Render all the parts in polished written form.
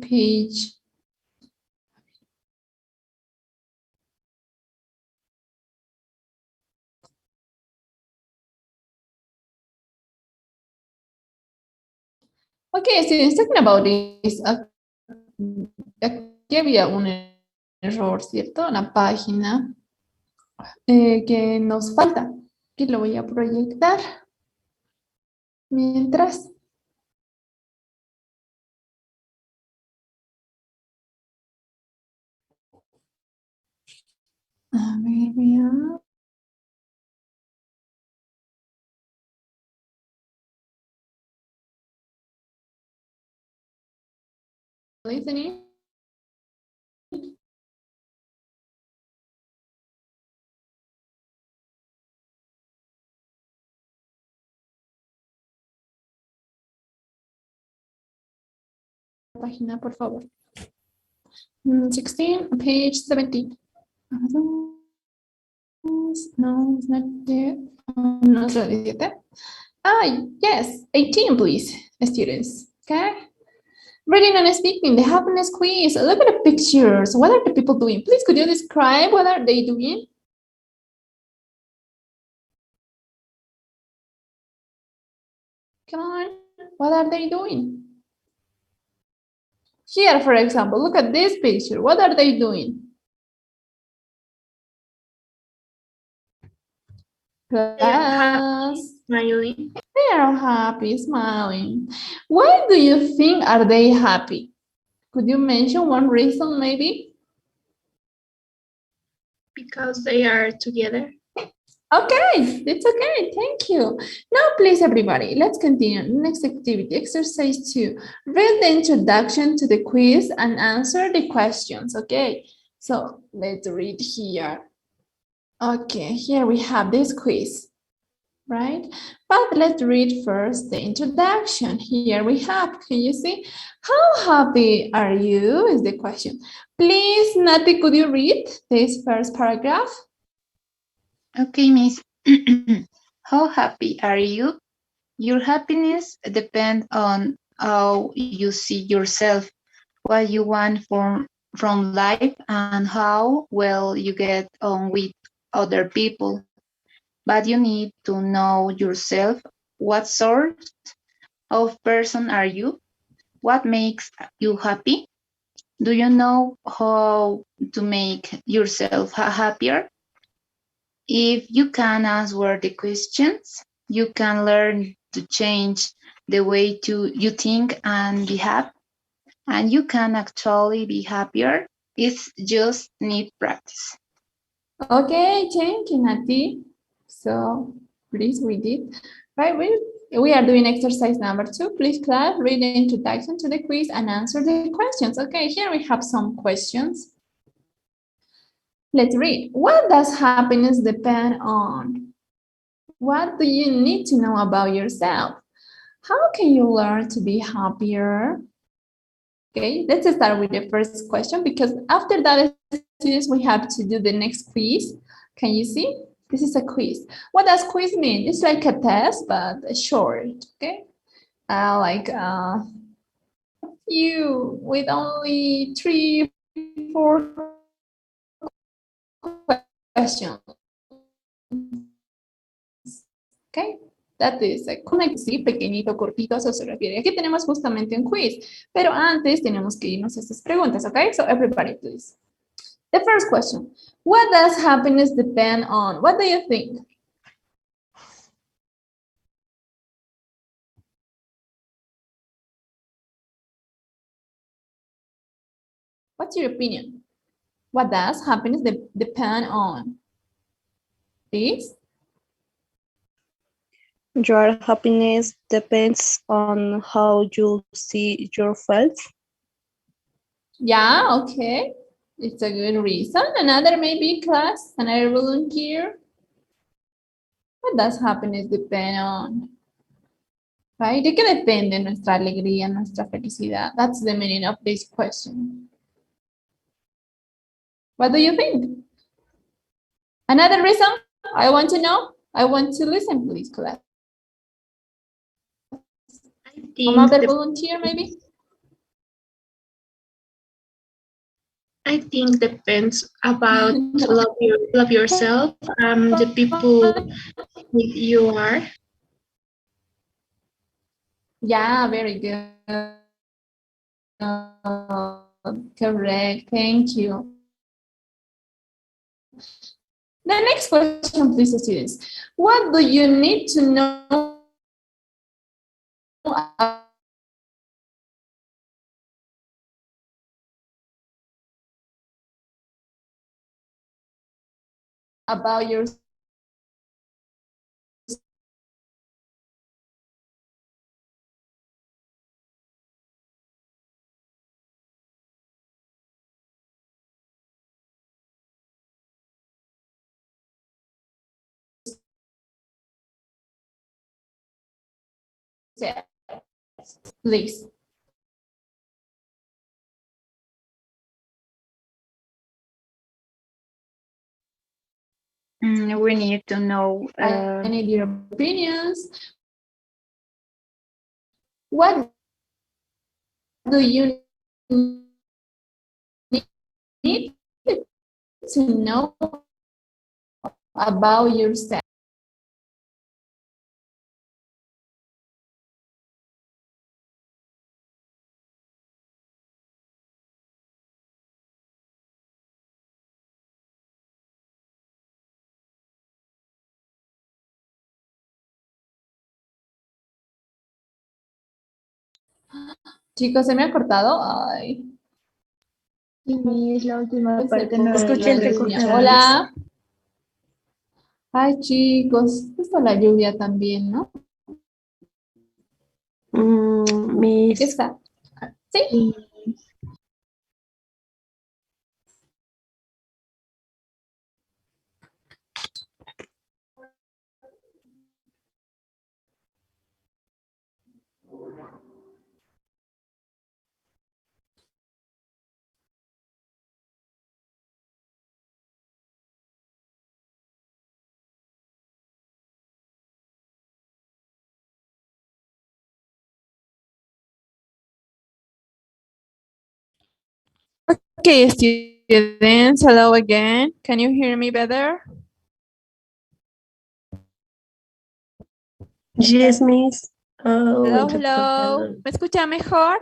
page. Okay, students, talking about this, aquí había un error, ¿cierto? La página que nos falta, que lo voy a proyectar mientras. A ver, veamos. Listening. Página, por favor. 16, page 17. No, it's not there. No, 17. Ah, yes, 18, please, students. Okay. Reading and speaking, the happiness quiz. Look at the pictures. What are the people doing? Please, could you describe what are they doing? Come on, what are they doing? Here, for example, look at this picture. What are they doing? Class. Smiling. They are happy, smiling. Why do you think are they happy? Could you mention one reason, maybe? Because they are together. Okay, it's okay. Thank you. Now, please, everybody, let's continue. Next activity, exercise 2. Read the introduction to the quiz and answer the questions. Okay, so let's read here. Okay, here we have this quiz, right? But let's read first the introduction. Here we have, can you see? How happy are you is the question. Please, Nati, could you read this first paragraph? Okay, Miss. How happy are you? Your happiness depends on how you see yourself, what you want from life, and how well you get on with other people. But you need to know yourself. What sort of person are you? What makes you happy? Do you know how to make yourself happier? If you can answer the questions, you can learn to change the way you think and behave, and you can actually be happier. It's just need practice. Okay, thank you, Nati. So please read it. Right, we are doing exercise number 2. Please, class, read the introduction to the quiz and answer the questions. Okay, here we have some questions. Let's read. What does happiness depend on? What do you need to know about yourself? How can you learn to be happier? Okay, let's start with the first question because after that, students, we have to do the next quiz. Can you see? This is a quiz. What does quiz mean? It's like a test, but short, okay? You with only 3, 4 questions. Okay, that is a sí, pequeñito, cortito, eso se refiere. Aquí tenemos justamente un quiz, pero antes tenemos que irnos a estas preguntas, okay? So everybody, please. The first question, what does happiness depend on? What do you think? What's your opinion? What does happiness depend on? Please? Your happiness depends on how you see yourself. Yeah, okay. It's a good reason. Another maybe class, another volunteer. What does happiness depend on? Right? ¿De qué depende nuestra alegría, nuestra felicidad? That's the meaning of this question. What do you think? Another reason? I want to know. I want to listen, please, class. Another volunteer, maybe? I think depends about love yourself, the people you are. Yeah, very good. Correct. Thank you. The next question, please, students. What do you need to know about yourself? Please. We need to know. I need your opinions. What do you need to know about yourself? Chicos, ¿se me ha cortado? Ay. Sí, es la última parte. No Escuché la entrecortado. Hola. Ay, chicos, está la lluvia también, ¿no? ¿Qué Miss, está? ¿Sí? Okay, students, hello again. Can you hear me better? yes, Miss. Hello, hello. ¿Me escucha mejor?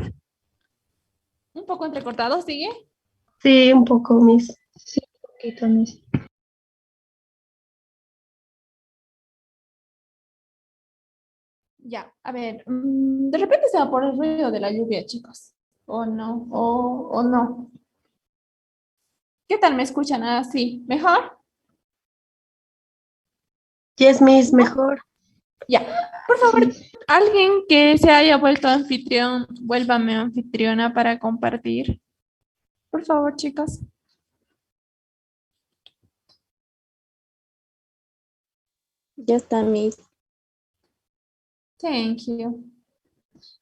Un poco entrecortado, ¿sigue? Sí, un poco, Miss. Sí, un poquito, Miss. Ya, a ver, de repente se va por el ruido de la lluvia, chicos. O no, o no. ¿Qué tal me escuchan así? ¿Mejor? Yes, Miss, mejor. Ya, por favor, alguien que se haya vuelto anfitrión, vuélvame anfitriona para compartir. Por favor, chicos. Ya está, Miss. Thank you.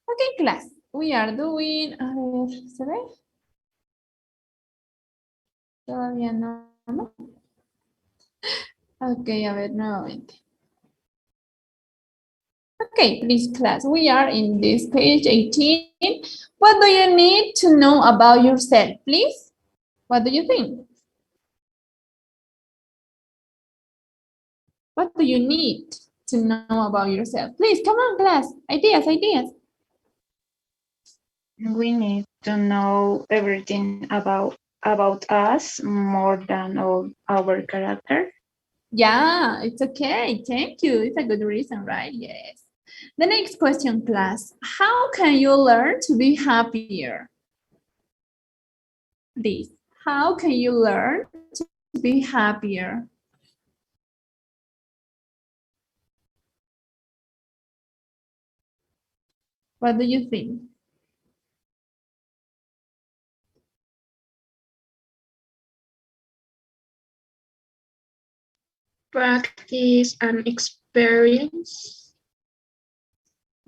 Okay, class. We are doing, a ver, ¿se ve? Todavía no, ¿no? Ok, a ver, nuevamente. Okay, please class, we are in this page 18. What do you need to know about yourself, please? What do you think? What do you need to know about yourself? Please, come on, class. Ideas, ideas. We need to know everything about us more than all our character. Yeah, it's okay. Thank you. It's a good reason, right? Yes. The next question, class. How can you learn to be happier? Please, how can you learn to be happier? What do you think? Practice and experience.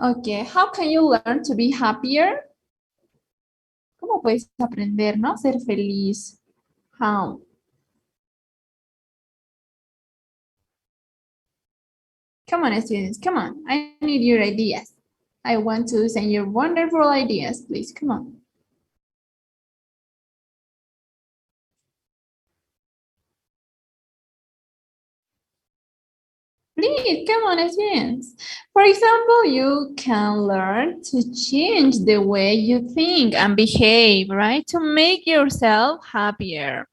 Okay, how can you learn to be happier? ¿Cómo puedes aprender, no? Ser feliz. How? Come on, students, come on. I need your ideas. I want to send your wonderful ideas, please, come on. Please, come on, experience. For example, you can learn to change the way you think and behave, right? To make yourself happier.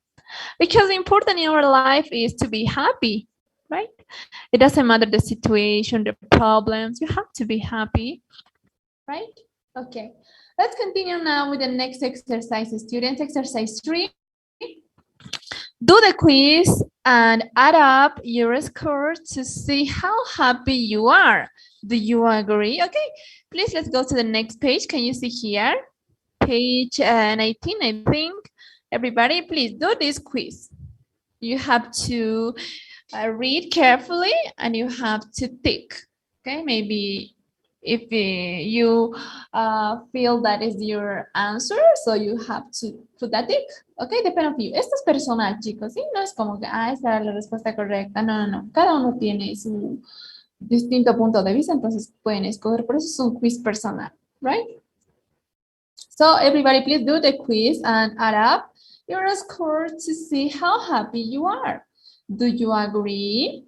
Because important in our life is to be happy, right? It doesn't matter the situation, the problems, you have to be happy, right? Okay, let's continue now with the next exercise, students. Exercise 3. Do the quiz and add up your score to see how happy you are. Do you agree? Okay, please let's go to the next page. Can you see here? Page 19, I think. Everybody, please do this quiz. You have to read carefully and you have to tick. Okay, maybe if you feel that is your answer, so you have to put that tick. Okay, depende of you. Esto es personal, chicos, ¿sí? No es como que, esta es la respuesta correcta. No, no, no. Cada uno tiene su distinto punto de vista, entonces pueden escoger. Por eso es un quiz personal, right? So everybody, please do the quiz and add up your score to see how happy you are. Do you agree?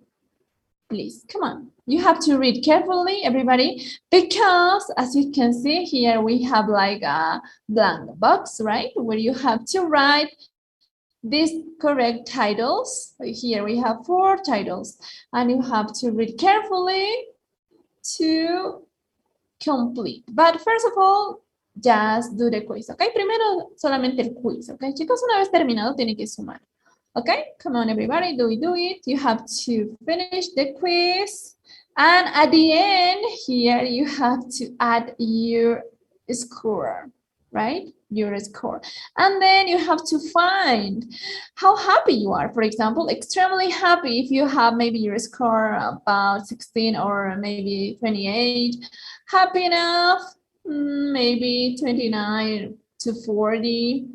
Please, come on. You have to read carefully, everybody, because as you can see here, we have like a blank box, right? Where you have to write these correct titles. Here we have 4 titles, and you have to read carefully to complete. But first of all, just do the quiz, okay? Primero solamente el quiz, okay? Chicos, una vez terminado, tiene que sumar. Okay, come on, everybody, do it. You have to finish the quiz. And at the end, here you have to add your score, right? Your score. And then you have to find how happy you are. For example, extremely happy if you have maybe your score about 16 or maybe 28. Happy enough, maybe 29 to 40.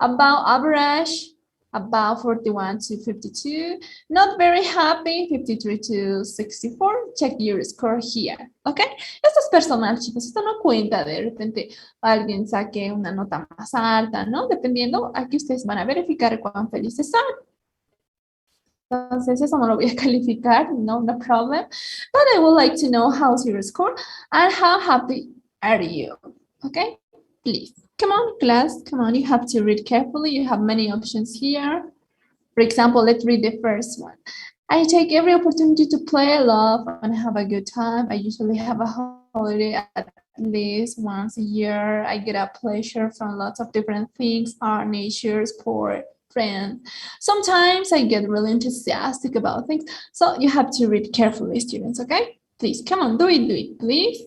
About average, about 41 to 52. Not very happy, 53 to 64. Check your score here, ¿ok? Esto es personal, chicos. Esto no cuenta de repente alguien saque una nota más alta, ¿no? Dependiendo, aquí ustedes van a verificar cuán felices son. Entonces, eso no lo voy a calificar, no problem. But I would like to know how's your score and how happy are you, okay? Please. Come on, class, come on, you have to read carefully. You have many options here. For example, let's read the first one. I take every opportunity to play, love, and have a good time. I usually have a holiday at least once a year. I get a pleasure from lots of different things, art, nature, sport, friends. Sometimes I get really enthusiastic about things. So you have to read carefully, students, okay? Please, come on, do it, please.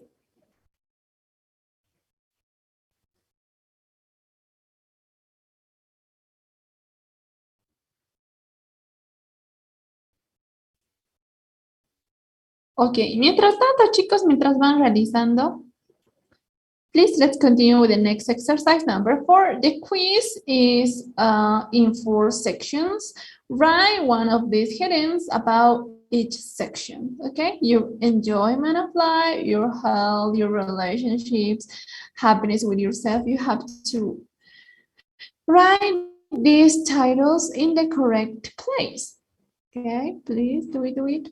Ok, mientras tanto, chicos, mientras van realizando, please, let's continue with the next exercise, number 4. The quiz is in 4 sections. Write one of these headings about each section, okay? Your enjoyment of life, your health, your relationships, happiness with yourself. You have to write these titles in the correct place, okay? Please, do it.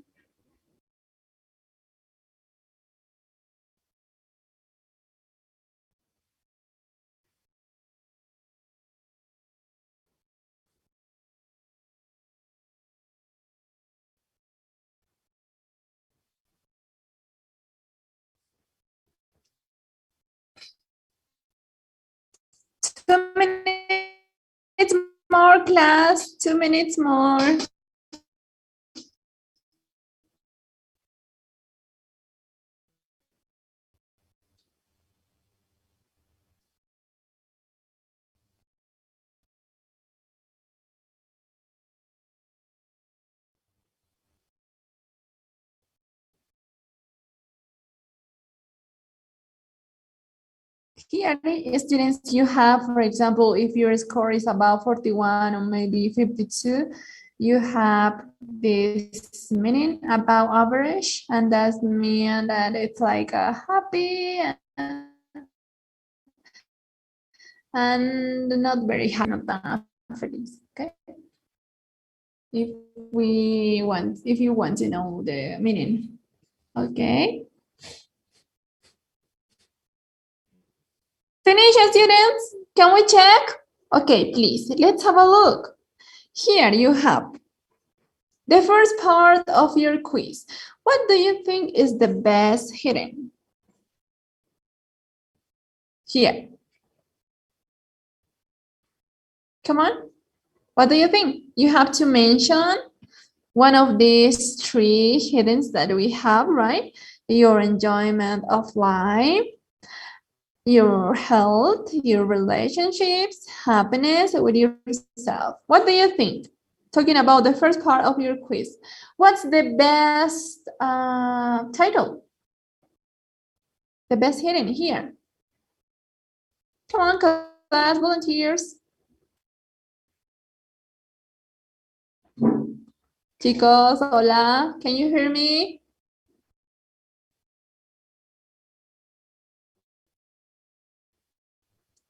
2 minutes more, class. 2 minutes more. Here, students, you have, for example, if your score is about 41 or maybe 52, you have this meaning about average, and that mean that it's like a happy and not very happy, not feliz, okay? if you want to know the meaning. Okay. Finish, students? Can we check? Okay, please, let's have a look. Here you have the first part of your quiz. What do you think is the best hidden? Here. Come on. What do you think? You have to mention one of these three hiddens that we have, right? Your enjoyment of life, your health, your relationships, happiness with yourself. What do you think? Talking about the first part of your quiz. What's the best title? The best hidden here. Come on, class, volunteers. Chicos, hola, can you hear me?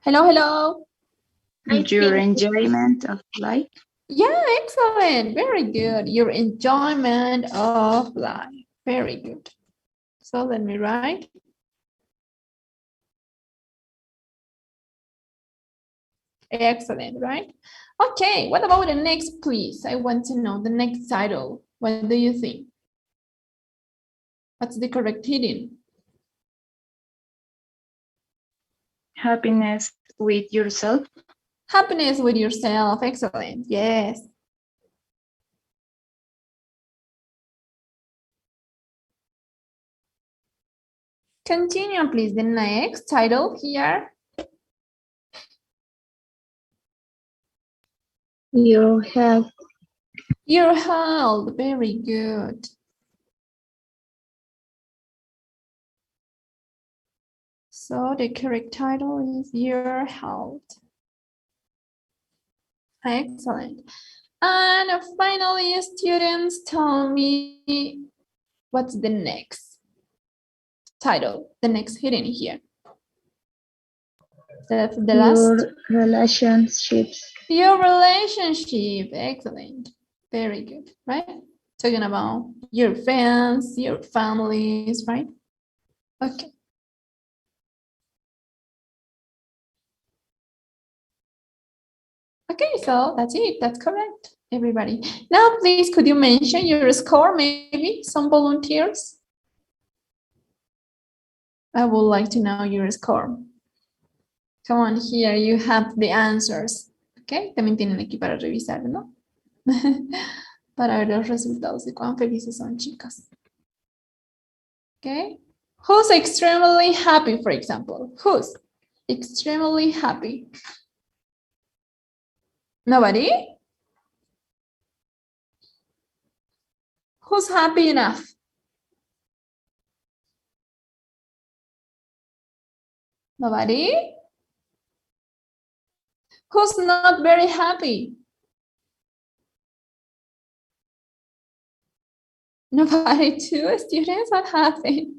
Hello, hello. Your enjoyment of life. Yeah, excellent. Very good. Your enjoyment of life. Very good. So let me write. Excellent, right? Okay, what about the next, please? I want to know the next title. What do you think? What's the correct heading? Happiness with yourself. Happiness with yourself. Excellent. Yes. Continue, please. The next title here. Your health. Your health. Very good. So the correct title is your health. Excellent. And finally, students, tell me what's the next title, the next hidden here. The last. Your relationships. Your relationship. Excellent. Very good, right? Talking about your friends, your families, right? Okay. Okay, so that's it. That's correct, everybody. Now, please, could you mention your score, maybe? Some volunteers? I would like to know your score. Come on, here you have the answers. Okay, también tienen aquí para revisar, ¿no? Para ver los resultados de cuán felices son, chicas. Okay, who's extremely happy, for example? Who's extremely happy? Nobody? Who's happy enough? Nobody? Who's not very happy? Nobody too, students? What happened?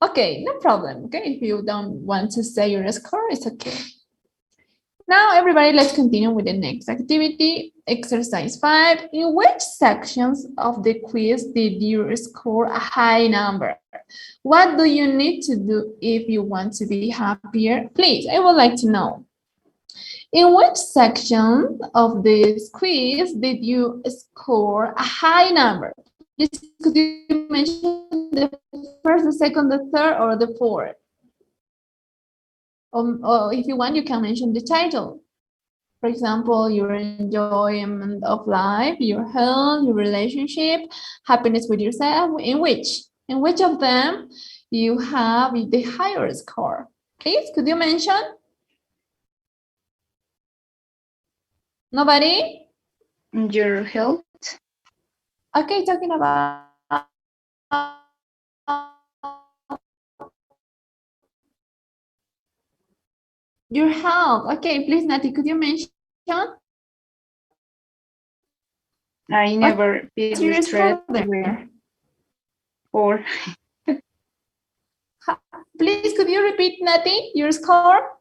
Okay, no problem. Okay, if you don't want to say your score, it's okay. Now, everybody, let's continue with the next activity. Exercise 5. In which sections of the quiz did you score a high number? What do you need to do if you want to be happier? Please, I would like to know. In which section of this quiz did you score a high number? Could you mention the first, the second, the third, or the fourth? Or if you want, you can mention the title. For example, your enjoyment of life, your health, your relationship, happiness with yourself. In which of them you have the higher score? Please, could you mention? Nobody? Your health. Okay, talking about your health. Okay, please, Nati, could you mention? I never feel stressed there. Or please, could you repeat, Nati, your score?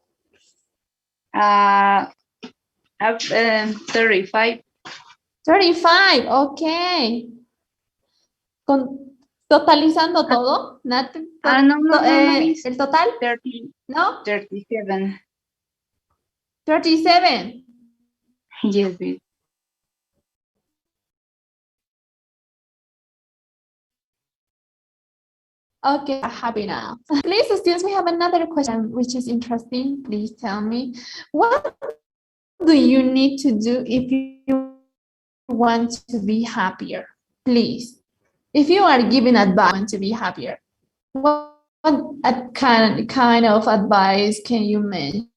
35. 35, okay. Totalizando todo, nothing, No, Miss. el total, 30, ¿no? 37. 37. Yes, Miss. Okay, happy now. Please, students, we have another question which is interesting. Please tell me, what do you need to do if you want to be happier? Please, if you are giving advice to be happier, what kind of advice can you mention?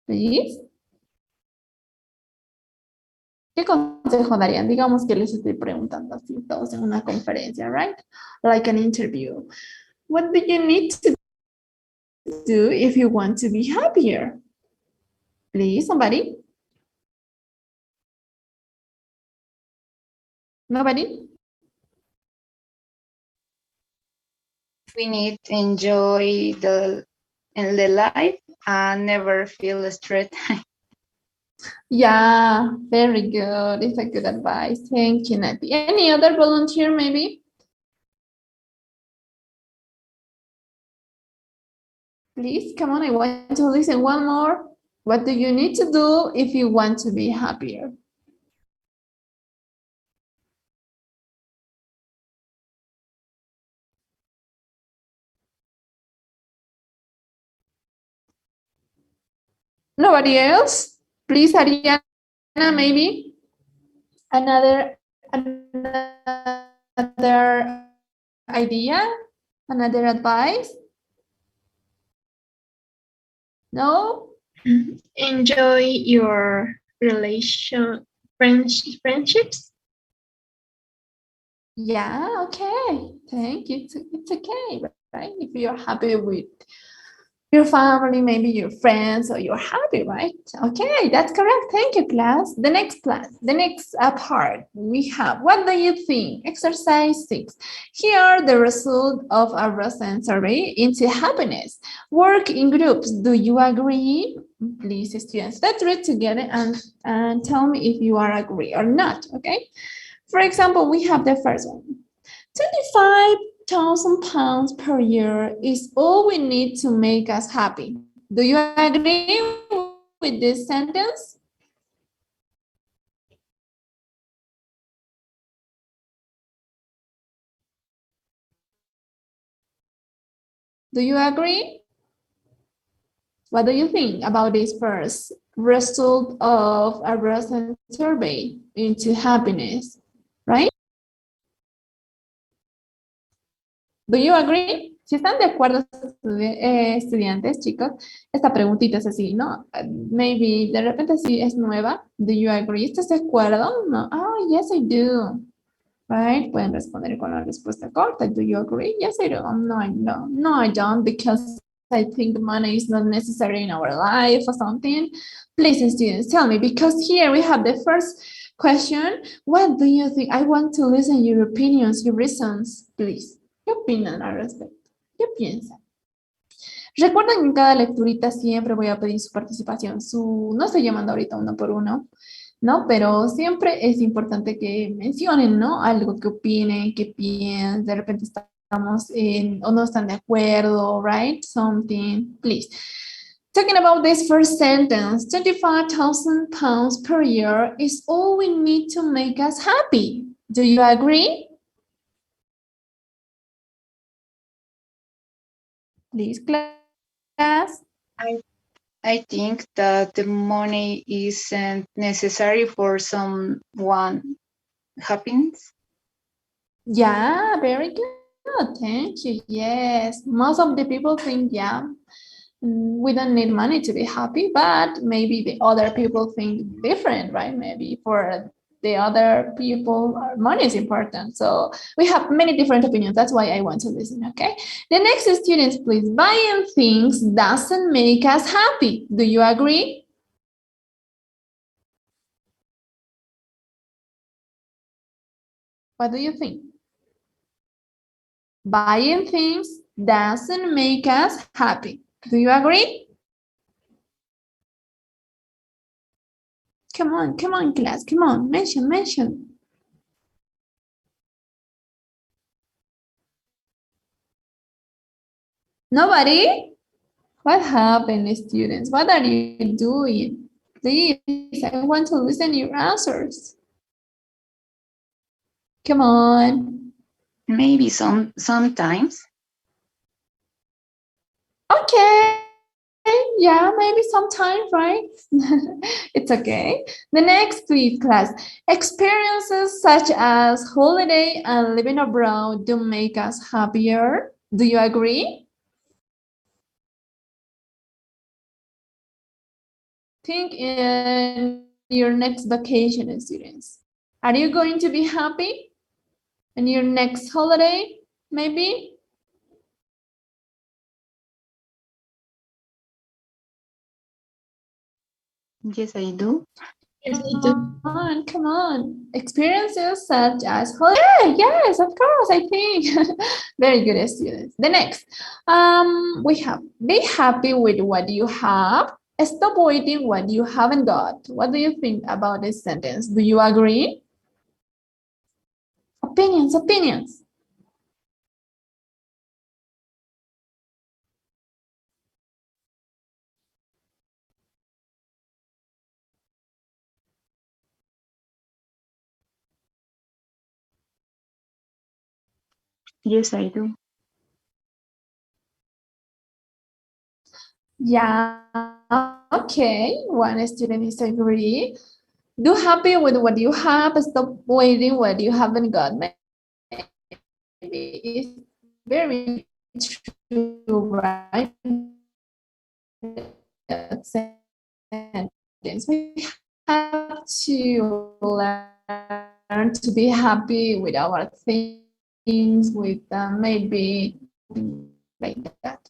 Please. ¿Qué consejo darían? Digamos que les estoy preguntando así todos en una conferencia, right? Like an interview. What do you need to do if you want to be happier? Please, somebody? Nobody? We need to enjoy the life and never feel stressed. Yeah, very good. It's a good advice. Thank you, Nati. Any other volunteer, maybe? Please, come on, I want to listen one more. What do you need to do if you want to be happier? Nobody else? Please, Ariana, maybe? Another idea? Another advice? No? Enjoy your friendships. Yeah, okay. Thank you. It's okay, right? If you're happy with your family, maybe your friends, or you're happy, right? Okay, that's correct. Thank you, class. The next part we have, what do you think? Exercise 6. Here are the result of a recent survey into happiness. Work in groups. Do you agree? Please, students, let's read together and tell me if you are agree or not, okay? For example, we have the first one. 25,000 pounds per year is all we need to make us happy. Do you agree with this sentence? Do you agree? What do you think about this first result of a recent survey into happiness, right? Do you agree? Si están de acuerdo, estudiantes, chicos, esta preguntita es así, ¿no? Maybe de repente sí es nueva. Do you agree? ¿Estás de acuerdo? No. Oh, yes, I do. Right? Pueden responder con la respuesta corta. Do you agree? Yes, I do. No, I don't, because I think money is not necessary in our life or something. Please, students, tell me, because here we have the first question. What do you think? I want to listen your opinions, your reasons, please. ¿Qué opinan al respecto? ¿Qué piensan? Recuerden que en cada lecturita siempre voy a pedir su participación. No estoy llamando ahorita uno por uno, ¿no? Pero siempre es importante que mencionen, ¿no? Algo que opinen, que piensen, de repente estamos o no están de acuerdo, right? Something, please. Talking about this first sentence, 25,000 pounds per year is all we need to make us happy. Do you agree? Please, class. I think that the money isn't necessary for someone happiness. Yeah, very good. Thank you. Yes, most of the people think, yeah, we don't need money to be happy, but maybe the other people think different, right? Maybe for the other people, money is important. So we have many different opinions. That's why I want to listen, okay? The next students, please. Buying things doesn't make us happy. Do you agree? What do you think? Buying things doesn't make us happy. Do you agree? Come on, class. Come on, mention. Nobody? What happened, students? What are you doing? Please, I want to listen your answers. Come on. Maybe sometimes. Okay. Yeah, maybe sometime, right? It's okay. The next, please, class. Experiences such as holiday and living abroad do make us happier. Do you agree? Think in your next vacation, students. Are you going to be happy in your next holiday, maybe? Yes, I do. Yes, I do. Come on. Experiences such as holiday. Yes, of course, I think. Very good, students. The next, we have be happy with what you have. Stop waiting what you haven't got. What do you think about this sentence? Do you agree? Opinions. Yes, I do. Yeah, okay. One student is agree. Do happy with what you have. Stop waiting what you haven't got. Maybe it's very true, right? Sentence. We have to learn to be happy with our things, with maybe like that.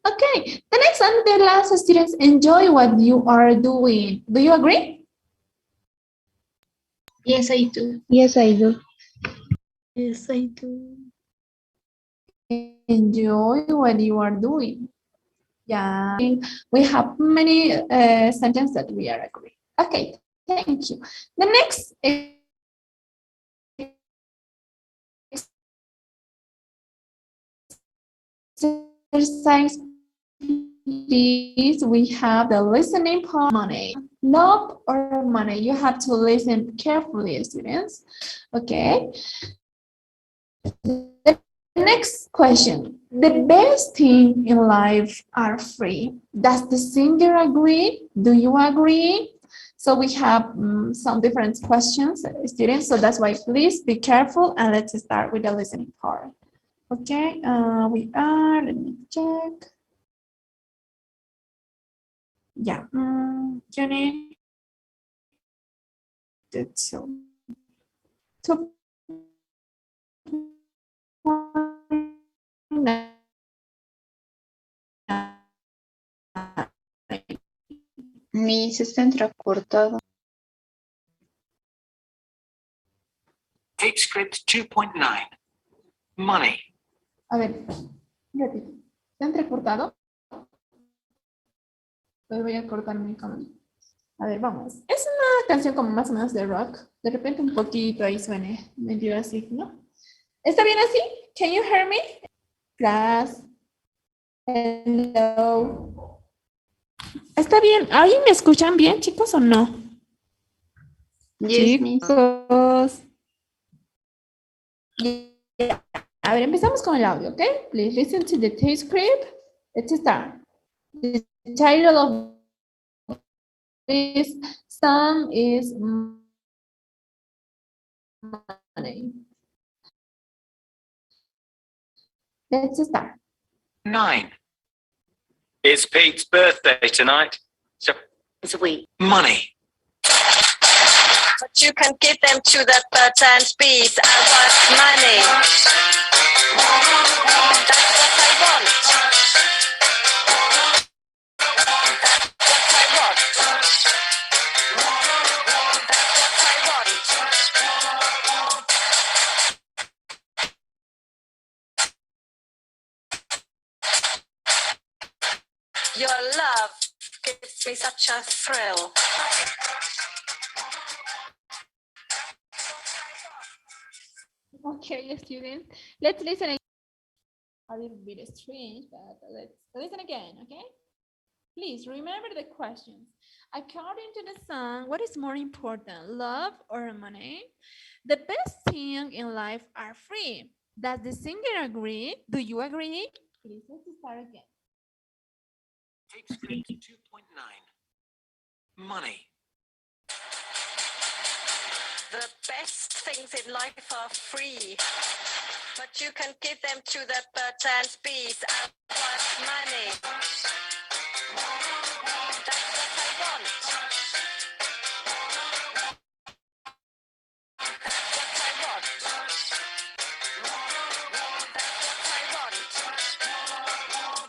Okay, the next and the last, students, enjoy what you are doing. Do you agree? Yes, I do. Yes, I do. Yes, I do. Enjoy what you are doing. Yeah, we have many sentences that we are agree. Okay, thank you. The next exercise, please, we have the listening part. Money, love or money. You have to listen carefully, students. Okay. The next question. The best thing in life are free. Does the singer agree? Do you agree? So we have some different questions, students. So that's why please be careful and let's start with the listening part. Okay, let me check. Yeah, you need to Mi se está entrecortado. Tape script 2.9. Money. A ver, repito. ¿Está entrecortado? Pues voy a cortar mi cámara. A ver, vamos. Es una canción como más o menos de rock. De repente un poquito ahí suene medio así, ¿no? ¿Está bien así? Can you hear me? Class. Hello. ¿Está bien? ¿Ahí me escuchan bien, chicos, o no? Yes, miss. Chicos. Yeah. A ver, empezamos con el audio, ¿ok? Please listen to the tape script. Let's start. The title of this song is Money. Let's start. 9. It's Pete's birthday tonight. So It's we. money. But you can give them to that person's piece. I want money. That's what I want. That's what I want. That's what I want. Your love gives me such a thrill. Okay, students, let's listen again. A little bit strange, but let's listen again, okay? Please remember the questions. According to the song, what is more important, love or money? The best things in life are free. Does the singer agree? Do you agree? Please, let's start again. Tape script 2.9. Money. The best things in life are free, but you can give them to the birds and bees. I want money. That's what I want. That's what I want. That's what I want.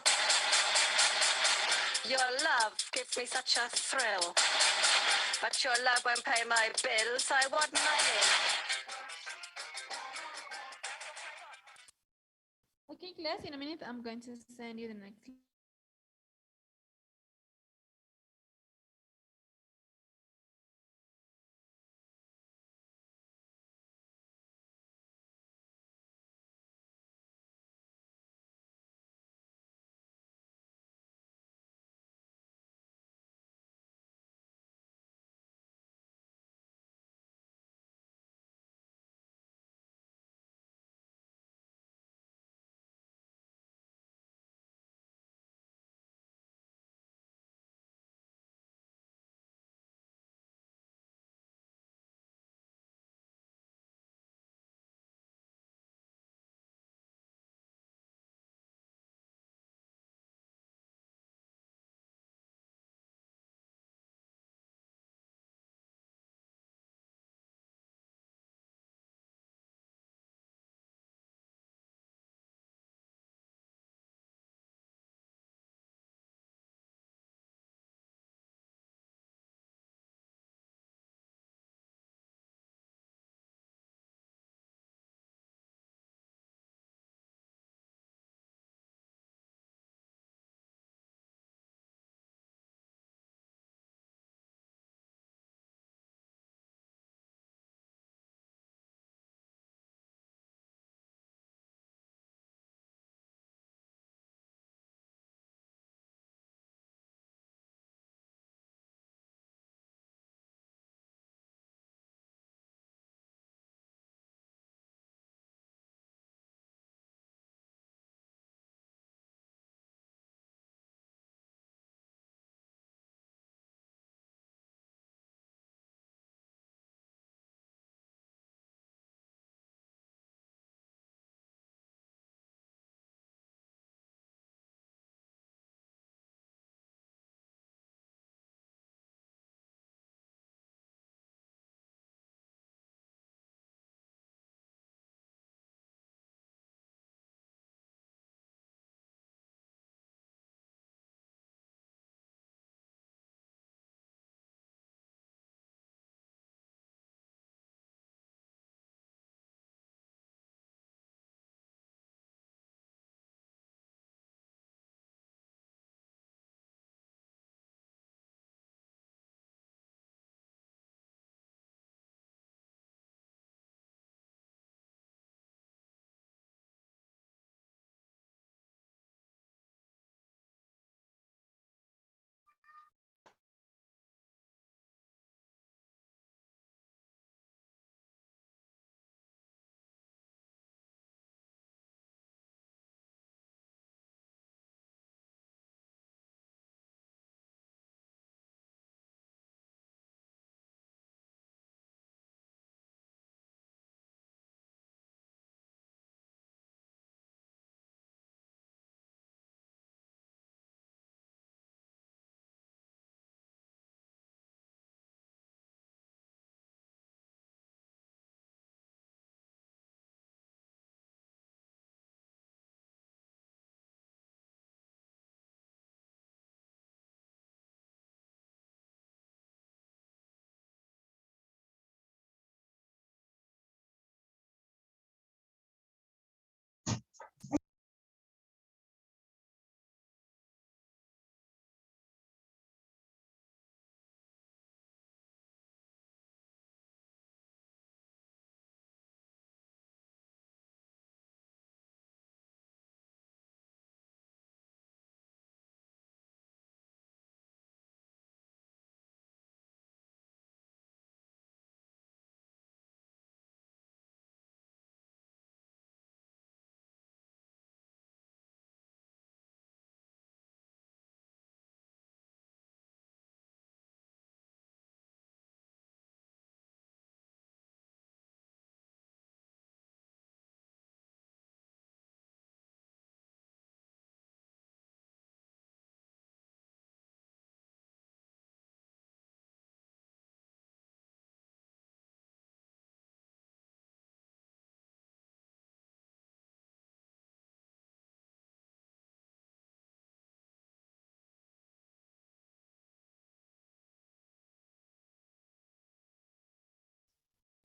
Your love gives me such a thrill, but your love won't pay my bills. I want money. Okay, class, in a minute, I'm going to send you the next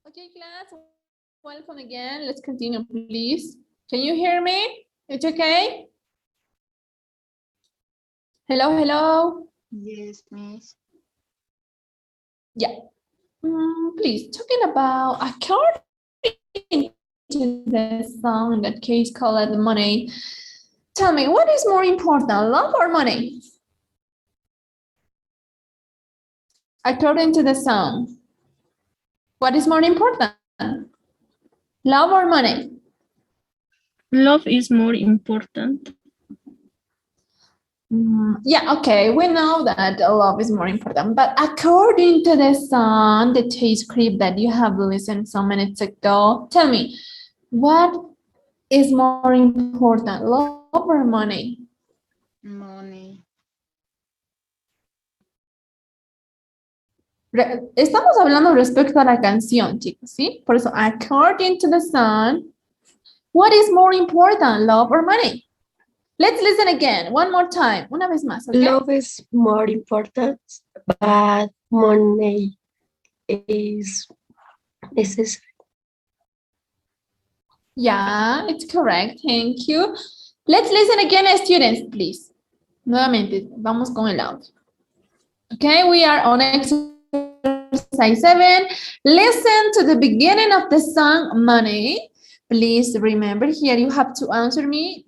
Okay, class, welcome again. Let's continue, please. Can you hear me? It's okay? Hello, hello. Yes, Miss. Yeah. Please, talking about according to the song, in that case, call it money. Tell me, what is more important, love or money? According to the song, what is more important, love or money? Love is more important. Yeah, okay, we know that love is more important, but according to the song, the taste clip that you have listened some minutes ago, tell me, what is more important, love or money? Money. Estamos hablando respecto a la canción, chicos, ¿sí? Por eso, according to the song, what is more important, love or money? Let's listen again, one more time, una vez más, okay? Love is more important, but money is necessary. Yeah, it's correct, thank you. Let's listen again, students, please. Nuevamente, vamos con el audio. Okay, we are on exercise 7. Listen to the beginning of the song, Money. Please remember here you have to answer me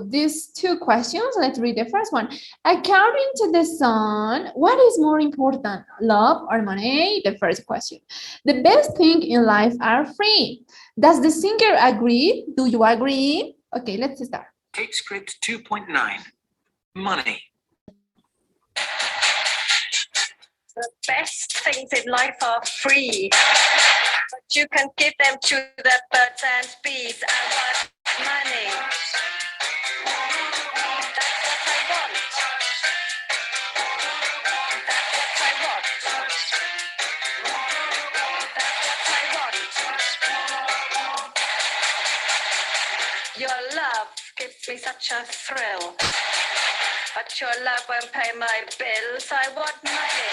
these two questions. Let's read the first one. According to the song, what is more important, love or money? The first question. The best thing in life are free. Does the singer agree? Do you agree? Okay, let's start. Tape script 2.9. Money. The best things in life are free, but you can give them to the birds and bees. I want money. That's what I want. That's what I want. That's what I want. Your love gives me such a thrill, but your love won't pay my bills. I want money.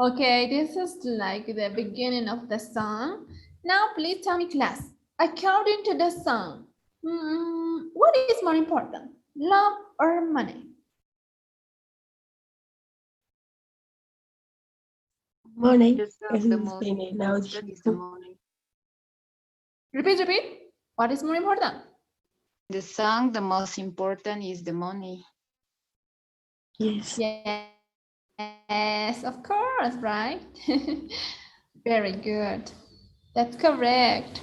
Okay, this is like the beginning of the song. Now, please tell me, class, according to the song, what is more important, love or money? Money The song, is the most in it now. important is the money. Repeat. What is more important? The song, the most important is the money. Yes. Yes, of course, right? Very good. That's correct.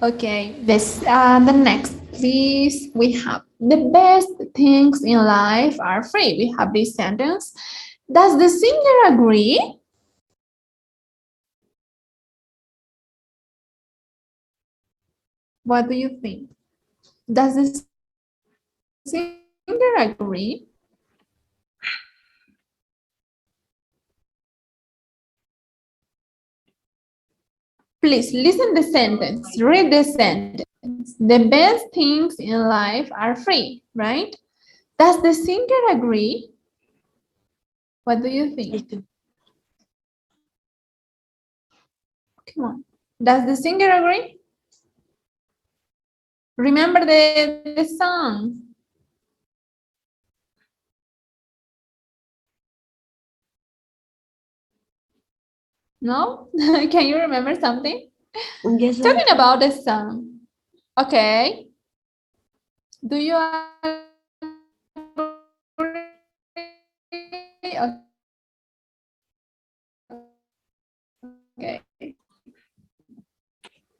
Okay, the next, please. We have the best things in life are free. We have this sentence. Does the singer agree? What do you think? Does the singer agree? Please listen the sentence, read the sentence. The best things in life are free, right? Does the singer agree? What do you think? Come on. Does the singer agree? Remember the song. No? Can you remember something? Yes. Talking about the song. Okay. Do you agree? Okay.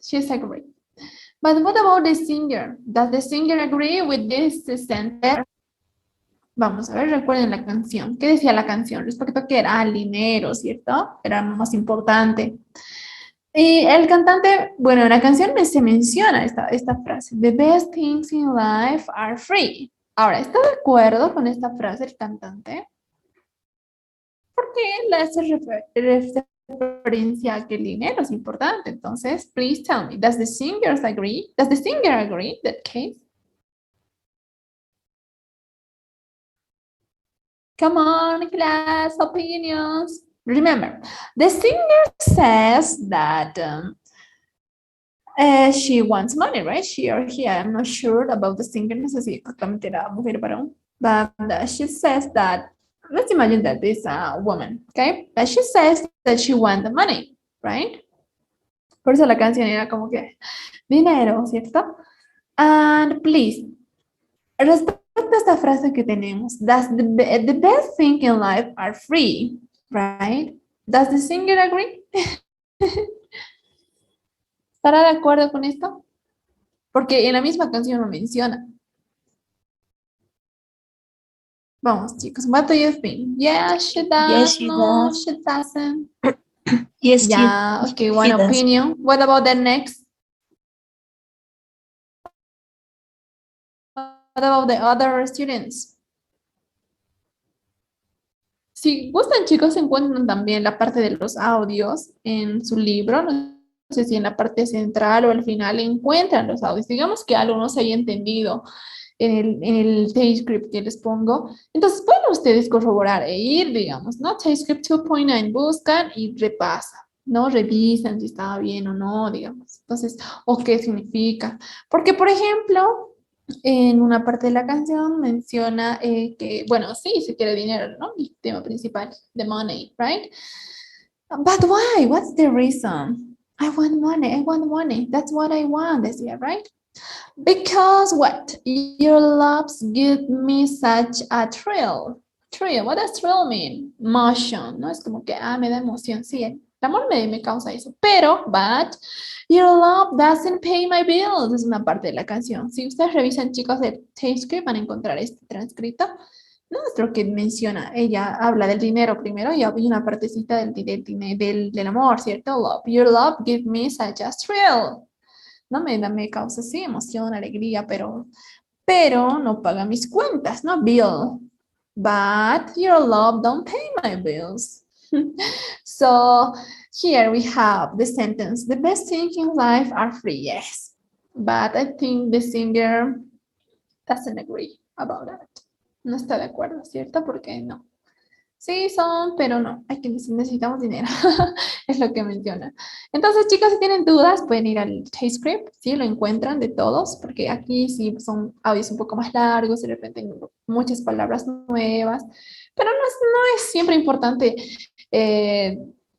She's agree. But what about the singer? Does the singer agree with this sentence? Vamos a ver, recuerden la canción. ¿Qué decía la canción? Respecto a que era el dinero, ¿cierto? Era lo más importante. Y el cantante, bueno, en la canción se menciona esta frase. The best things in life are free. Ahora, ¿está de acuerdo con esta frase el cantante? Porque le hace referencia a que el dinero es importante. Entonces, please tell me, does the singer agree? Does the singer agree in that case? Come on, class, opinions. Remember, the singer says that she wants money, right? She or he, I'm not sure about the singer, no sé si exactamente era mujer o varón, but she says that, let's imagine that this woman, okay? But she says that she wants the money, right? Por eso la canción era como que, dinero, ¿cierto? And please, respecto a esta frase que tenemos, the best thing in life are free, right? Does the singer agree? ¿Estará de acuerdo con esto? Porque en la misma canción lo menciona. Vamos, chicos, what do you think? Yeah, she does. Yes, she No, does. she doesn't. Yes, Yeah, okay, one she does. opinion. What about the next? What about the other students? Si gustan, chicos, encuentran también la parte de los audios en su libro. No sé si en la parte central o al final encuentran los audios. Digamos que algo no se haya entendido en el transcript que les pongo. Entonces pueden ustedes corroborar e ir, digamos, ¿no? Transcript 2.9, buscan y repasan, ¿no? Revisan si estaba bien o no, digamos. Entonces, o qué significa. Porque, por ejemplo, en una parte de la canción menciona que, bueno, sí, se quiere dinero, ¿no? El tema principal, the money, right? But why? What's the reason? I want money. That's what I want, decía, right? Because what? Your loves give me such a thrill. Thrill, what does thrill mean? Motion, ¿no? Es como que, me da emoción, sí. El amor me causa eso. Pero, but, your love doesn't pay my bills. Es una parte de la canción. Si ustedes revisan, chicos, el transcript, van a encontrar este transcrito. Nuestro que menciona, ella habla del dinero primero y hay una partecita del amor, ¿cierto? Love. Your love give me such a thrill. No me causa sí emoción, alegría, pero no paga mis cuentas, no bill. But your love don't pay my bills. So here we have the sentence, the best things in life are free, yes. But I think the singer doesn't agree about that. No está de acuerdo, ¿cierto? Porque no. Sí, son, pero no. Hay que decir, necesitamos dinero. Es lo que menciona. Entonces, chicos, si tienen dudas, pueden ir al transcript, ¿sí? Lo encuentran de todos, porque aquí sí son audios un poco más largos, de repente hay muchas palabras nuevas, pero no es siempre importante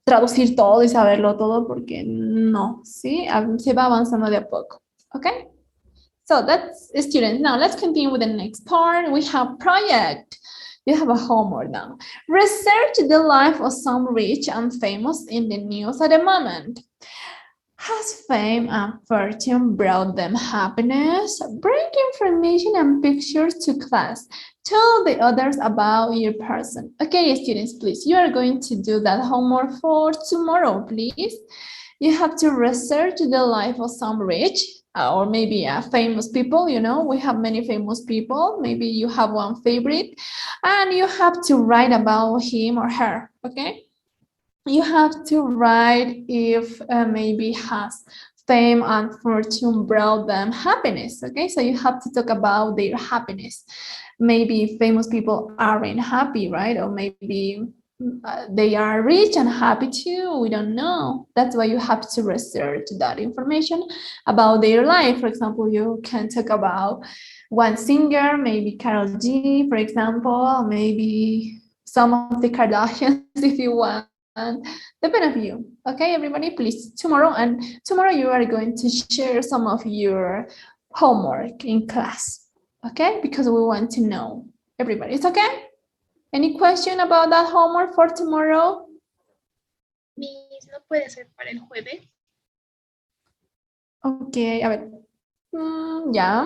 traducir todo y saberlo todo, porque no, ¿sí? Se va avanzando de a poco, ¿ok? So that's students. Now let's continue with the next part. We have project. You have a homework now. Research the life of some rich and famous in the news at the moment. Has fame and fortune brought them happiness? Bring information and pictures to class. Tell the others about your person. Okay, students, please. You are going to do that homework for tomorrow, please. You have to research the life of some rich or maybe famous people, you know, we have many famous people. Maybe you have one favorite and you have to write about him or her, okay? You have to write if maybe has fame and fortune brought them happiness, okay? So you have to talk about their happiness. Maybe famous people aren't happy, right? Or maybe they are rich and happy too. We don't know. That's why you have to research that information about their life. For example, you can talk about one singer, maybe Karol G, for example, maybe some of the Kardashians if you want. Depend of you. Okay, everybody, please. Tomorrow you are going to share some of your homework in class. Okay, because we want to know. Everybody, it's okay? Any question about that homework for tomorrow? Miss, ¿no puede ser para el jueves? Okay, a ver. Yeah.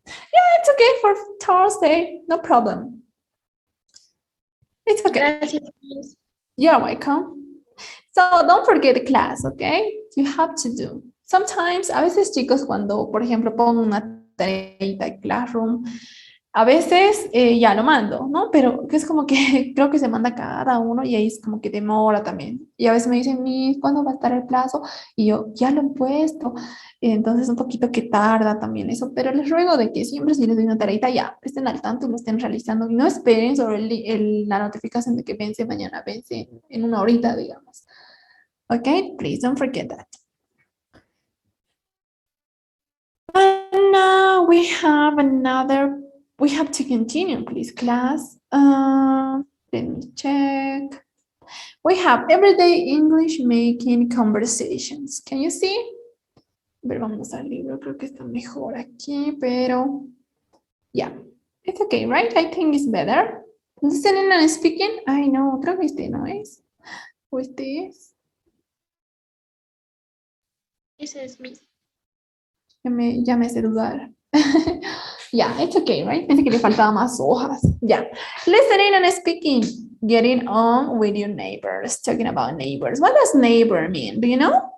Yeah, it's okay for Thursday. No problem. It's okay. Gracias, Miss. You're welcome. So don't forget the class, okay? You have to do. Sometimes, a veces chicos, cuando, por ejemplo, pongo una tareita en Classroom, A veces ya lo mando, ¿no? Pero que es como que creo que se manda cada uno y ahí es como que demora también. Y a veces me dicen, Miss, ¿cuándo va a estar el plazo? Y yo, ya lo he puesto. Entonces un poquito que tarda también eso, pero les ruego de que siempre si les doy una tareita ya estén al tanto y lo estén realizando y no esperen sobre la notificación de que vence mañana, vence en una horita, digamos. Okay, please don't forget that. And now we have another, we have to continue, please, class. Let me check. We have everyday English making conversations. Can you see? A ver, vamos al libro, creo que está mejor aquí, pero yeah, it's okay, right? I think it's better. Listening and speaking, ay no, creo que este no es. O este es. Ese es mi. Ya me hace dudar. Yeah, it's okay, right? Pensé que le faltaban más hojas. Yeah. Listening and speaking. Getting on with your neighbors. Talking about neighbors. What does neighbor mean? Do you know?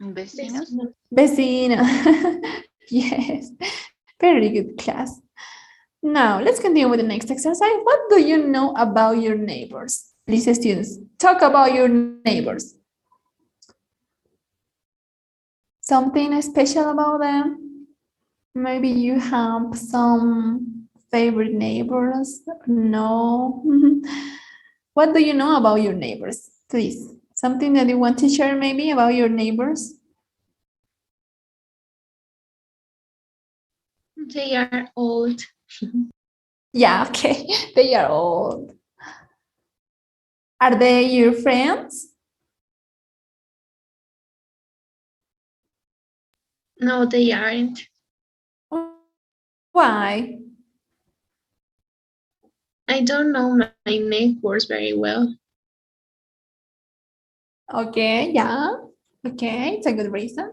Vecinos. Vecino. Yes. Very good class. Now, let's continue with the next exercise. What do you know about your neighbors? Please, students, talk about your neighbors. Something special about them? Maybe you have some favorite neighbors? No. What do you know about your neighbors? Please, something that you want to share maybe about your neighbors? They are old. Yeah, okay. They are old. Are they your friends? No, they aren't. Why? I don't know my neighbors very well. Okay, yeah. Okay, it's a good reason.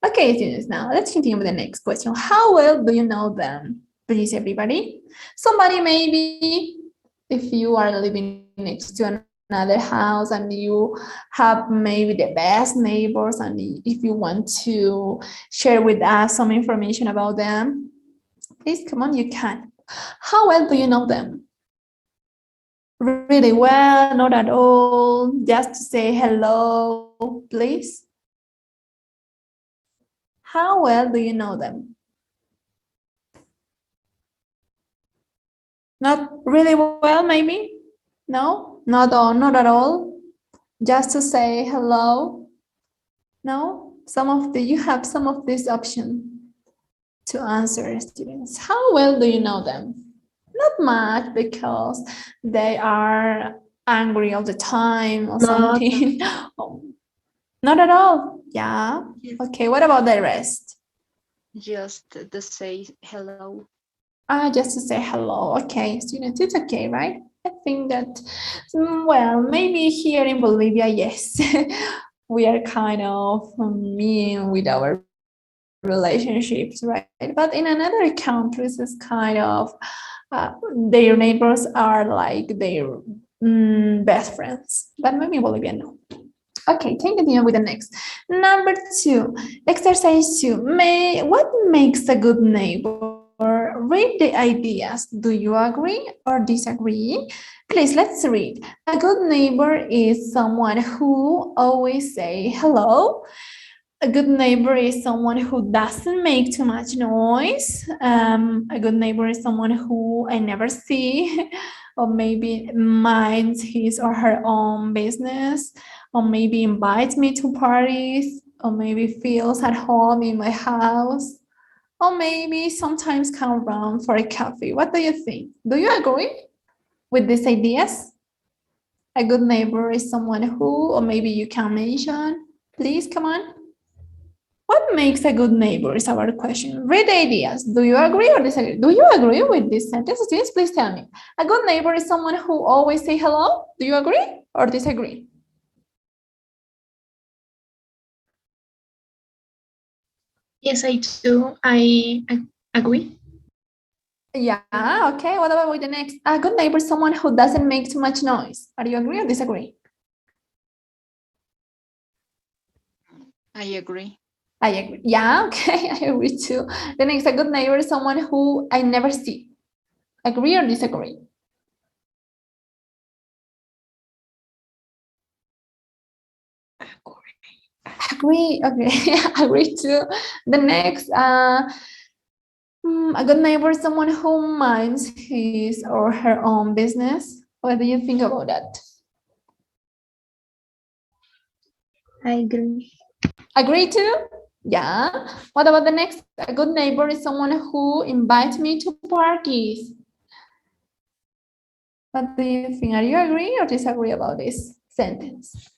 Okay, students, now let's continue with the next question. How well do you know them? Please, everybody. Somebody maybe, if you are living next to another house and you have maybe the best neighbors and if you want to share with us some information about them, please come on, you can. How well do you know them? Really well, not at all, just to say hello, please. How well do you know them? Not really well, maybe? No, not at all. Just to say hello. No, you have some of these options to answer, students. How well do you know them? Not much, because they are angry all the time or something. Oh, not at all. Yeah. Yes. Okay, what about the rest? Just to say hello. Just to say hello. Okay, students, it's okay, right? I think that, well, maybe here in Bolivia, yes, we are kind of mean with our relationships, right? But in another countries, it's kind of their neighbors are like their best friends. But maybe in Bolivia, no. Okay, continue with the next. Number 2, exercise 2. What makes a good neighbor? Read the ideas. Do you agree or disagree? Please, let's read. A good neighbor is someone who always say hello. A good neighbor is someone who doesn't make too much noise. A good neighbor is someone who I never see, or maybe minds his or her own business, or maybe invites me to parties, or maybe feels at home in my house, or maybe sometimes come around for a coffee. What do you think? Do you agree with these ideas? A good neighbor is someone who, or maybe you can mention. Please, come on. What makes a good neighbor is our question. Read the ideas. Do you agree or disagree? Do you agree with this sentence? Students, please tell me. A good neighbor is someone who always say hello. Do you agree or disagree? Yes, I do. I agree. Yeah, okay. What about with the next? A good neighbor is someone who doesn't make too much noise. Are you agree or disagree? I agree. I agree. Yeah, okay, I agree too. The next, a good neighbor is someone who I never see. Agree or disagree? Agree, okay, agree too. The next, a good neighbor is someone who minds his or her own business. What do you think about that? I agree. Agree too? Yeah. What about the next? A good neighbor is someone who invites me to parties. What do you think? Are you agree or disagree about this sentence?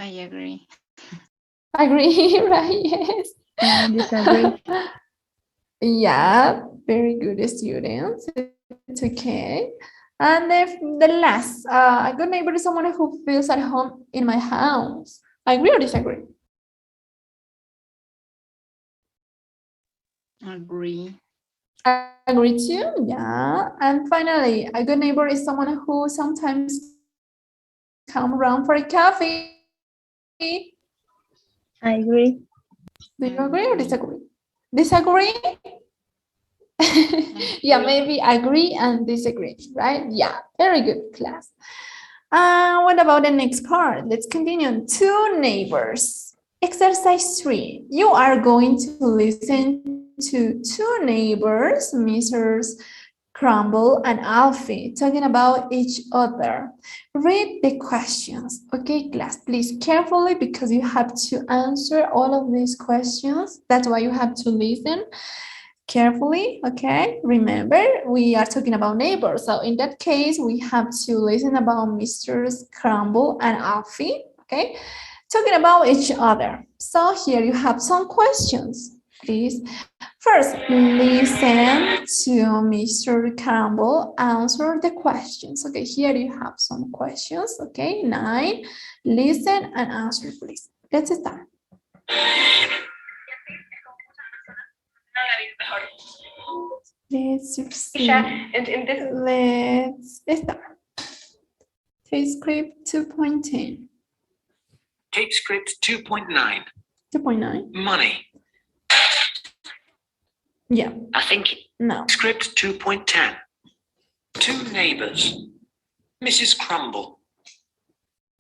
I agree. Agree, right? Yes. I disagree. Yeah, very good students. It's okay. And the last, a good neighbor is someone who feels at home in my house. Agree or disagree? Agree. Agree too, yeah. And finally, a good neighbor is someone who sometimes come around for a coffee. I agree. Do you agree or disagree? Disagree? Yeah, maybe agree and disagree, right? Yeah, very good class. What about the next part? Let's continue. Two neighbors. Exercise 3. You are going to listen to two neighbors, Mrs. Crumble and Alfie, talking about each other. Read the questions. Okay, class, please carefully because you have to answer all of these questions. That's why you have to listen carefully, okay? Remember, we are talking about neighbors. So in that case, we have to listen about Mr. Crumble and Alfie, okay? Talking about each other. So here you have some questions, please. First, listen to Mr. Campbell answer the questions. Okay, here you have some questions, okay? 9, listen and answer, please. Let's start. Let's see. Let's start. Tape script 2.10. Tape script 2.9. 2.9. Money. Yeah. I think No. script 2.10. Two neighbors. Mrs. Crumble.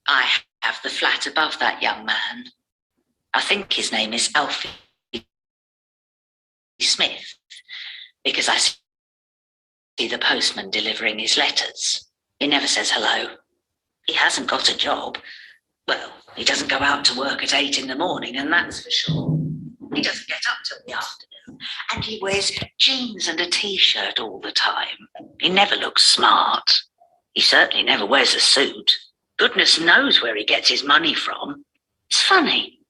I have the flat above that young man. I think his name is Alfie Smith, because I see the postman delivering his letters. He never says hello. He hasn't got a job. Well, he doesn't go out to work at 8 in the morning, and that's for sure. He doesn't get up till the afternoon, and he wears jeans and a t-shirt all the time. He never looks smart. He certainly never wears a suit. Goodness knows where he gets his money from. It's funny.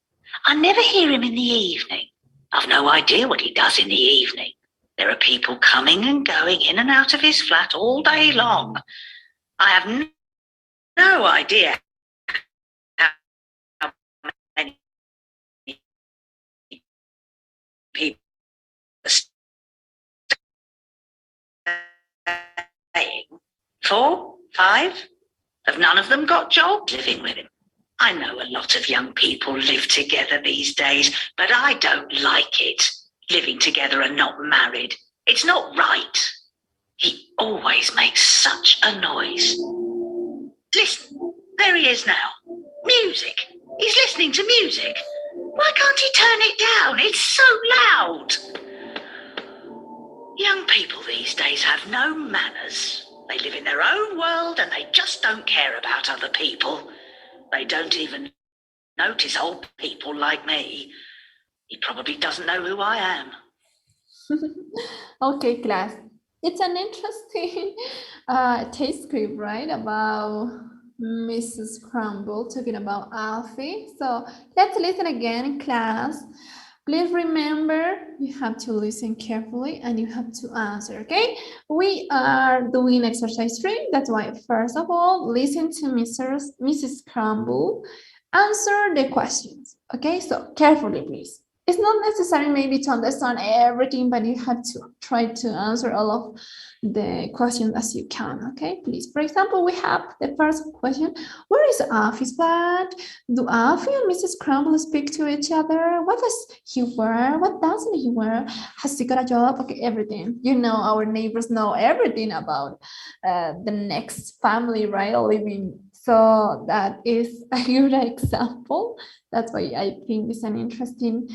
I never hear him in the evening. I've no idea what he does in the evening. There are people coming and going in and out of his flat all day long. I have no idea how many people are staying. 4, 5? Have none of them got jobs living with him? I know a lot of young people live together these days, but I don't like it, living together and not married. It's not right. He always makes such a noise. Listen, there he is now. Music. He's listening to music. Why can't he turn it down? It's so loud. Young people these days have no manners. They live in their own world and they just don't care about other people. They don't even notice old people like me. He probably doesn't know who I am. Okay, class. It's an interesting taste script, right? About Mrs. Crumble talking about Alfie. So let's listen again, class. Please remember, you have to listen carefully and you have to answer, okay? We are doing exercise 3. That's why, first of all, listen to Mrs. Crumble. Answer the questions, okay? So carefully, please. It's not necessary maybe to understand everything, but you have to try to answer all of the questions as you can, okay? Please, for example, we have the first question. Where is Alfie's flat? Do Alfie and Mrs. Crumble speak to each other? What does he wear? What doesn't he wear? Has he got a job? Okay, everything. You know, our neighbors know everything about the next family, right? Living. So that is a good example. That's why I think it's an interesting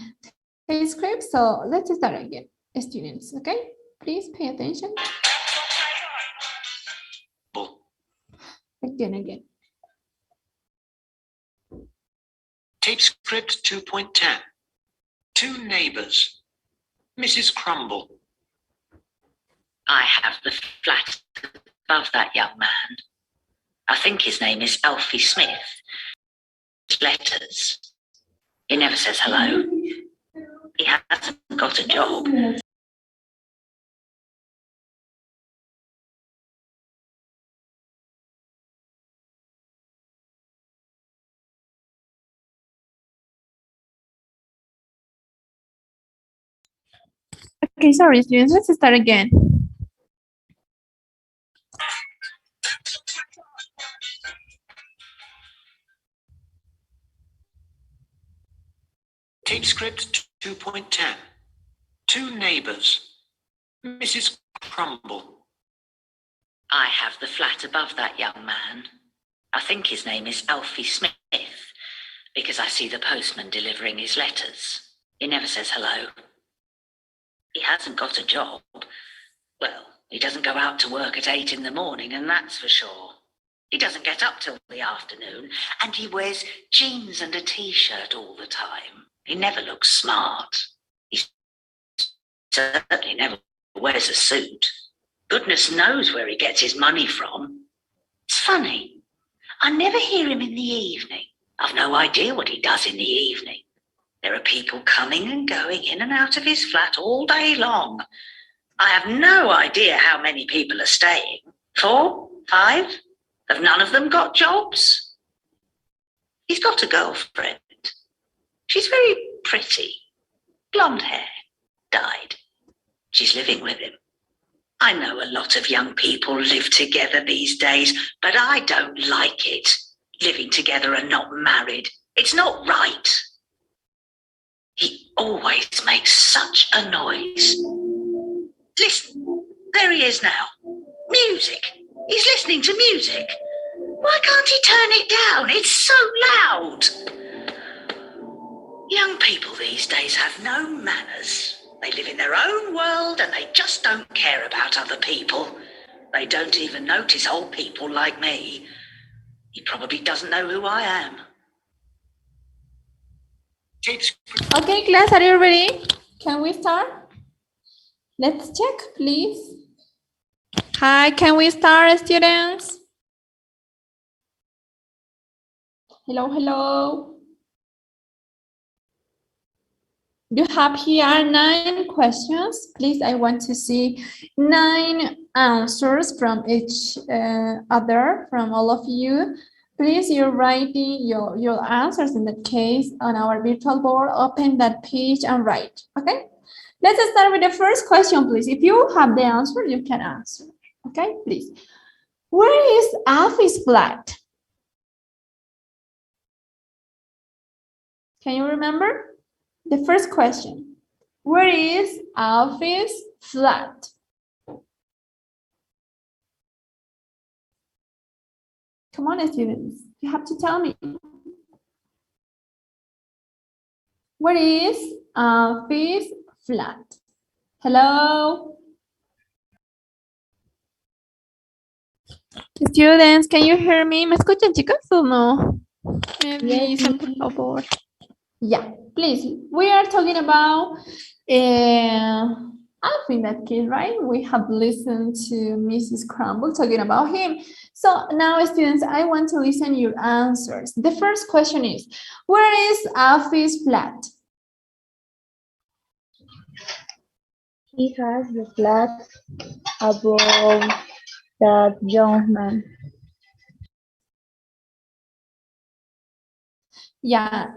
script. So let's start again, students, okay? Please pay attention. Again. Tape script 2.10. Two neighbors. Mrs. Crumble. I have the flat above that young man. I think his name is Alfie Smith. Letters. He never says hello. He hasn't got a job. Okay, sorry, students, let's start again. Tape script 2.10. Two neighbors. Mrs. Crumble. I have the flat above that young man. I think his name is Alfie Smith, because I see the postman delivering his letters. He never says hello. He hasn't got a job. Well, he doesn't go out to work at 8 in the morning, and that's for sure. He doesn't get up till the afternoon, and he wears jeans and a t-shirt all the time. He never looks smart. He certainly never wears a suit. Goodness knows where he gets his money from. It's funny. I never hear him in the evening. I've no idea what he does in the evening. There are people coming and going in and out of his flat all day long. I have no idea how many people are staying. 4, 5? Have none of them got jobs? He's got a girlfriend. She's very pretty. Blonde hair. Died. She's living with him. I know a lot of young people live together these days, but I don't like it. Living together and not married. It's not right. He always makes such a noise. Listen, there he is now. Music. He's listening to music. Why can't he turn it down? It's so loud. Young people these days have no manners. They live in their own world and they just don't care about other people. They don't even notice old people like me. He probably doesn't know who I am. Okay, class, are you ready? Can we start? Let's check, please. Hi, can we start, students? Hello. You have here 9 questions. Please, I want to see 9 answers from each other, from all of you. Please, you're writing your answers in that case on our virtual board. Open that page and write, okay? Let's start with the first question, please. If you have the answer, you can answer, okay? Please. Where is Alfie's flat? Can you remember? The first question. Where is Alfie's flat? Come on, students. You have to tell me. Where is Alfie's flat? Hello? Students, can you hear me? ¿Me escuchan, chicas, o no? Me dicen, por favor. Yeah, please. We are talking about Alfie in that case, right? We have listened to Mrs. Crumble talking about him. So now, students, I want to listen your answers. The first question is, where is Alfie's flat? He has the flat above that young man. Yeah,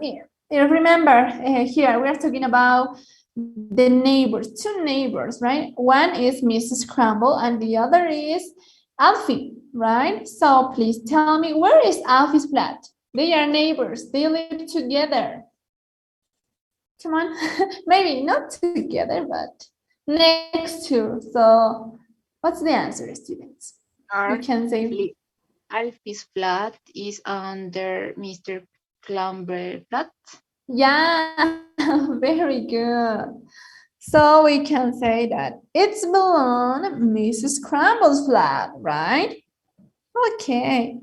Remember, here we are talking about the neighbors, two neighbors, right? One is Mrs. Crumble and the other is Alfie, right? So please tell me, where is Alfie's flat? They are neighbors, they live together. Come on, maybe not together, but next to. So what's the answer, students? You can say Alfie's flat is under Mr. Clumber flat. Yeah, very good. So we can say that it's belong Mrs. Crumble's flat, right? Okay.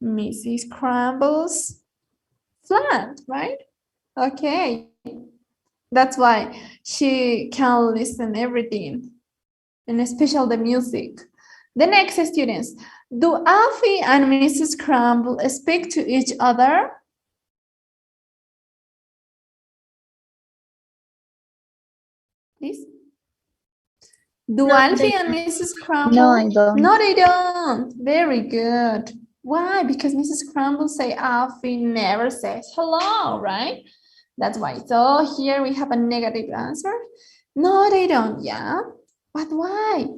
Mrs. Crumble's flat, right? Okay. That's why she can listen everything, and especially the music. The next students, do Alfie and Mrs. Crumble speak to each other? Please. Do No, Alfie they and Mrs. Crumble? No, I don't. No, they don't. Very good. Why? Because Mrs. Crumble say Alfie never says hello, right? That's why. So here we have a negative answer. No, they don't. Yeah. But why?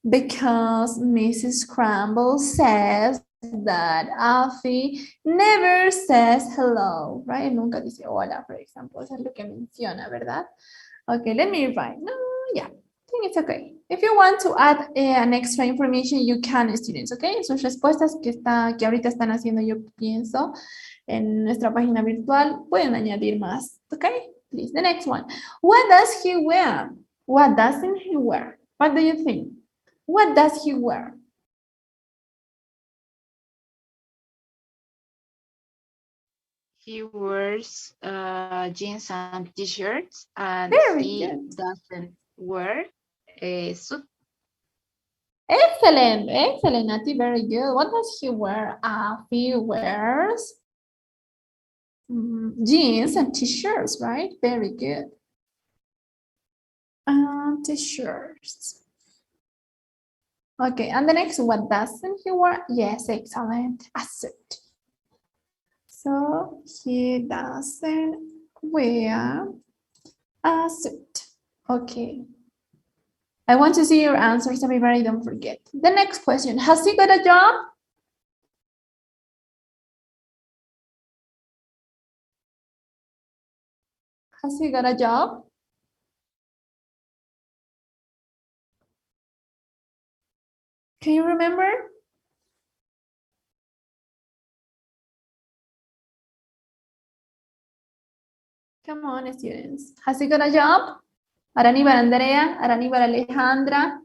Because Mrs. Crumble says that Alfie never says hello, right? Nunca dice hola, for example. Eso es lo que menciona, ¿verdad? Okay, let me write. No, yeah, I think it's okay. If you want to add an extra information, you can, students, okay? Sus respuestas que ahorita están haciendo, yo pienso, en nuestra página virtual, pueden añadir más, okay? Please, the next one. What does he wear? What doesn't he wear? What do you think? What does he wear? He wears jeans and t-shirts, and Very he good. doesn't wear a suit. Excellent, excellent, Nati, very good. What does he wear? He wears jeans and t-shirts, right? Very good. T-shirts. Okay, and the next, what doesn't he wear? Yes, excellent, a suit. So he doesn't wear a suit. Okay. I want to see your answers, everybody, don't forget. The next question, has he got a job? Has he got a job? Can you remember? Come on, students. Has he got a job? Arani para Andrea, Arani para Alejandra.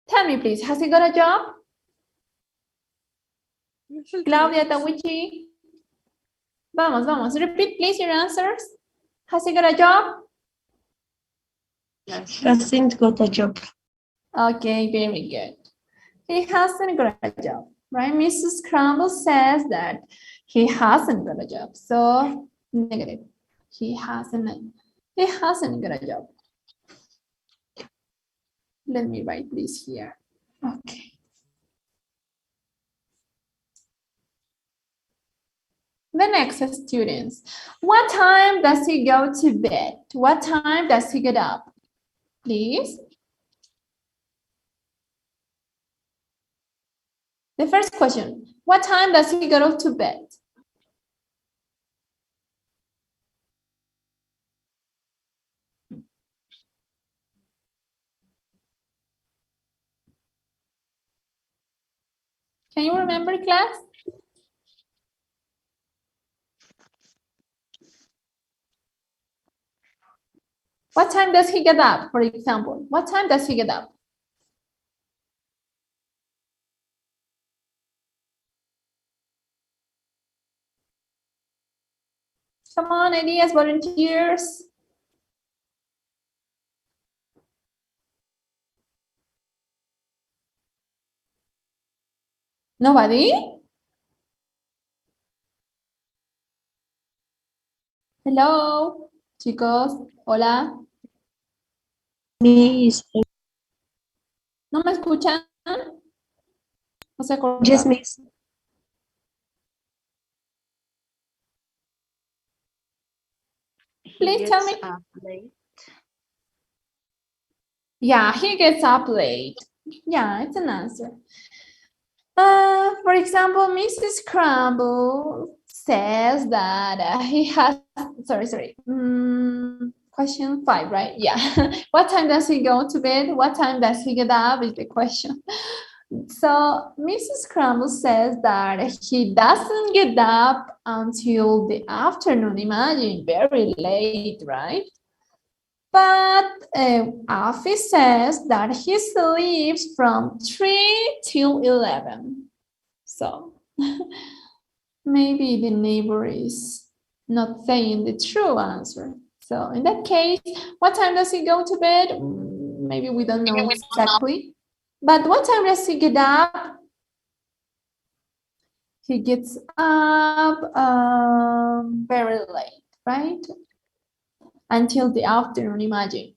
Tell me, please, has he got a job? Claudia Tawichi. Vamos, vamos. Repeat, please, your answers. Has he got a job? Yes. Hasn't got a job. Okay, very good. He hasn't got a job, right? Mrs. Crumble says that he hasn't got a job. So, negative. He hasn't got a job. Let me write this here. Okay. The next students. What time does he go to bed? What time does he get up? Please. The first question. What time does he go to bed? Can you remember, class? What time does he get up, for example? What time does he get up? Come on, ideas, volunteers. Nobody? Hello, chicos, hola. Miss. ¿No me escuchan? No se acuerdan. Yes, miss. Please tell me. Up late. Yeah, he gets up late. Yeah, it's an answer. For example, Mrs. Crumble says that he has, sorry. Question 5, right? Yeah. What time does he go to bed? What time does he get up is the question. So Mrs. Crumble says that he doesn't get up until the afternoon. Imagine, very late, right? But Alfie says that he sleeps from 3 till 11. So maybe the neighbor is not saying the true answer. So in that case, what time does he go to bed? Maybe we don't know exactly. But what time does he get up? He gets up very late, right? Until the afternoon, imagine.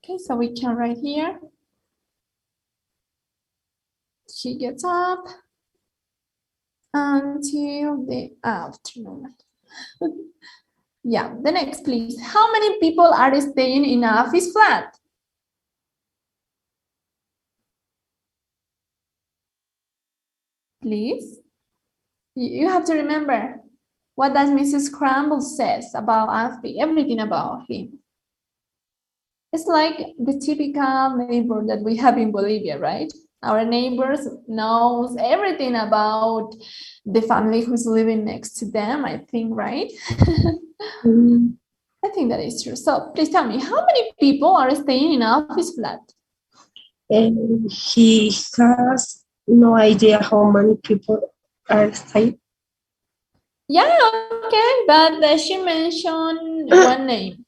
Okay, so we can write here. He gets up until the afternoon. Yeah, the next, please. How many people are staying in Alfie's flat? Please. You have to remember, what does Mrs. Crumble says about Alfie? Everything about him. It's like the typical neighbor that we have in Bolivia, right? Our neighbors knows everything about the family who's living next to them, I think, right? I think that is true. So please tell me, how many people are staying in Alfie's flat? He has no idea how many people are staying. Yeah, okay, but she mentioned one name.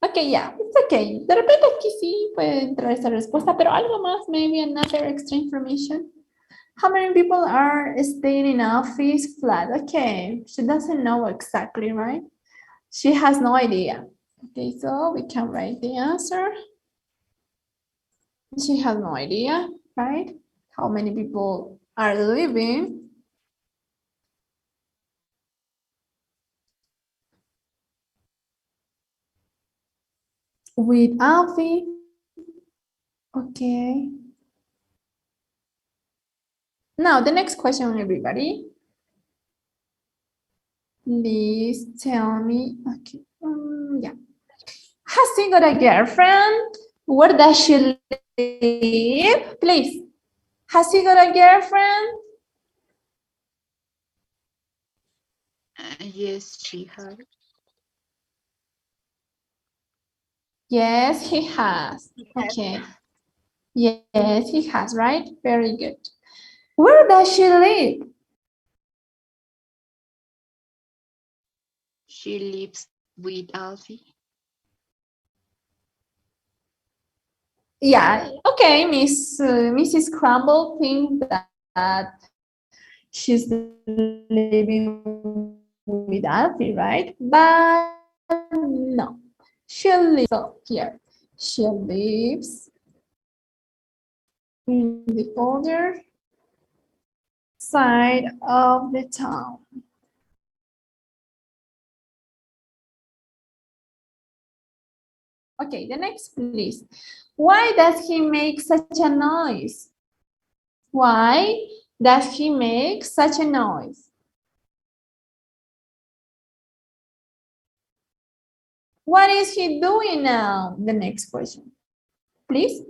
Okay, yeah, it's okay. De repente aquí sí puede entrar esa respuesta, pero algo más, maybe another extra information. How many people are staying in Alfie's flat? Okay, she doesn't know exactly, right? She has no idea. Okay, so we can write the answer. She has no idea, right? How many people are living? With Alfie. Okay. Now, the next question, everybody. Please tell me. Okay. Yeah. Has he got a girlfriend? Where does she live? Please. Has he got a girlfriend? Yes, she has. Yes, he has. Okay. Yes, he has, right? Very good. Where does she live? She lives with Alfie. Yeah, okay, Mrs. Crumble thinks that she's living with Alfie, right? But no, she lives so here. She lives in the other side of the town. Okay, the next, please. Why does he make such a noise? Why does he make such a noise? What is he doing now? The next question, please.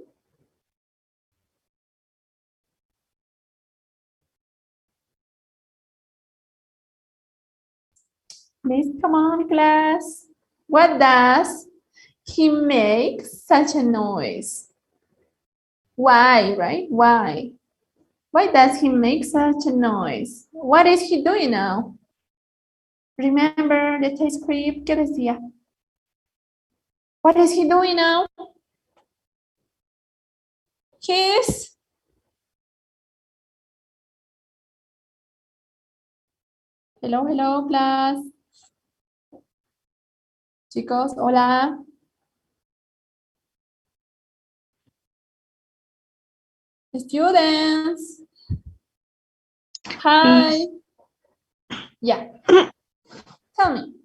Please, come on, class. What does he make such a noise? Why, right? Why? Why does he make such a noise? What is he doing now? Remember the test script, ¿qué decía? What is he doing now? He's hello, class. Chicos, hola. Students. Hi. Yeah. Tell me.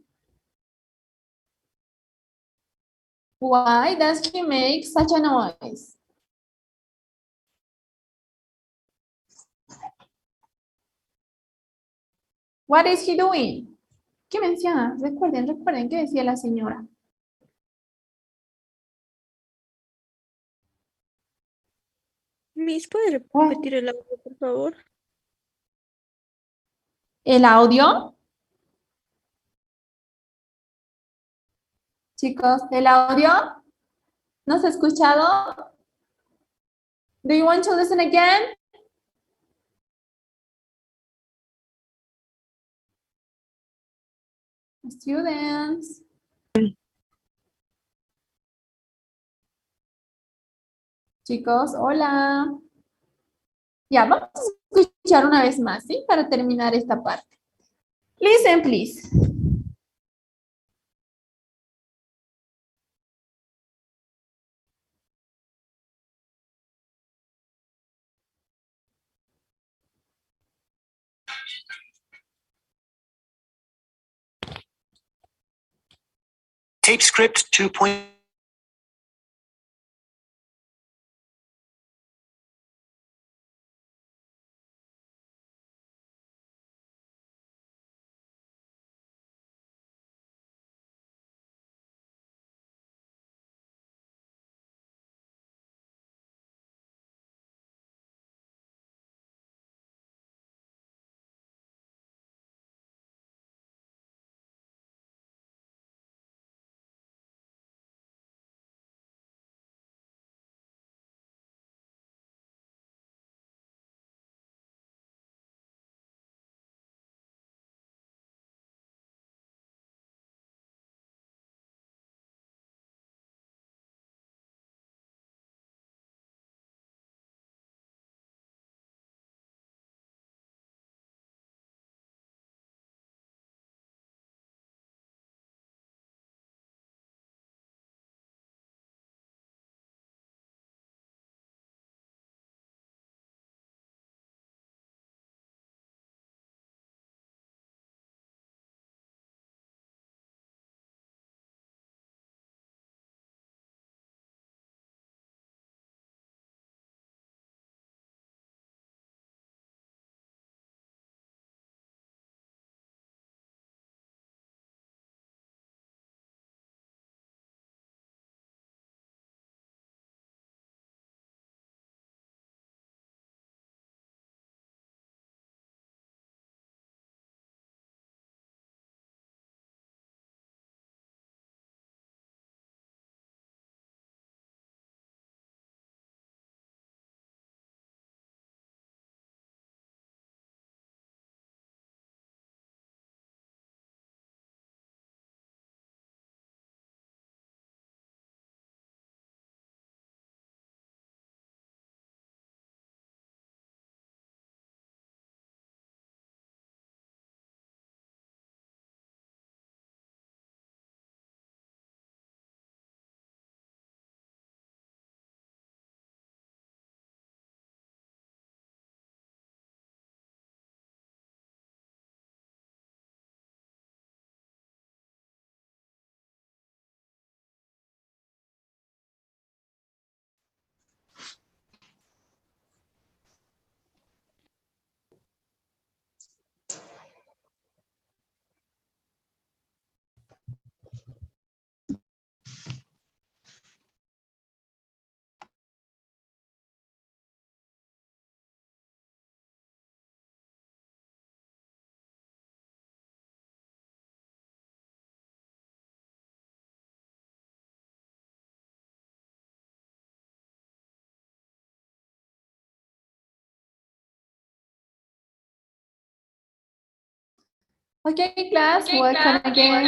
Why does he make such a noise? What is he doing? ¿Qué menciona? Recuerden, ¿qué decía la señora? Miss, ¿puede repetir el audio, por favor? ¿El audio? Chicos, ¿el audio? ¿No se ha escuchado? Do you want to listen again? Students. Chicos, hola. Ya, vamos a escuchar una vez más, ¿sí? Para terminar esta parte. Listen, please. Tape script 2. Okay, class, welcome again.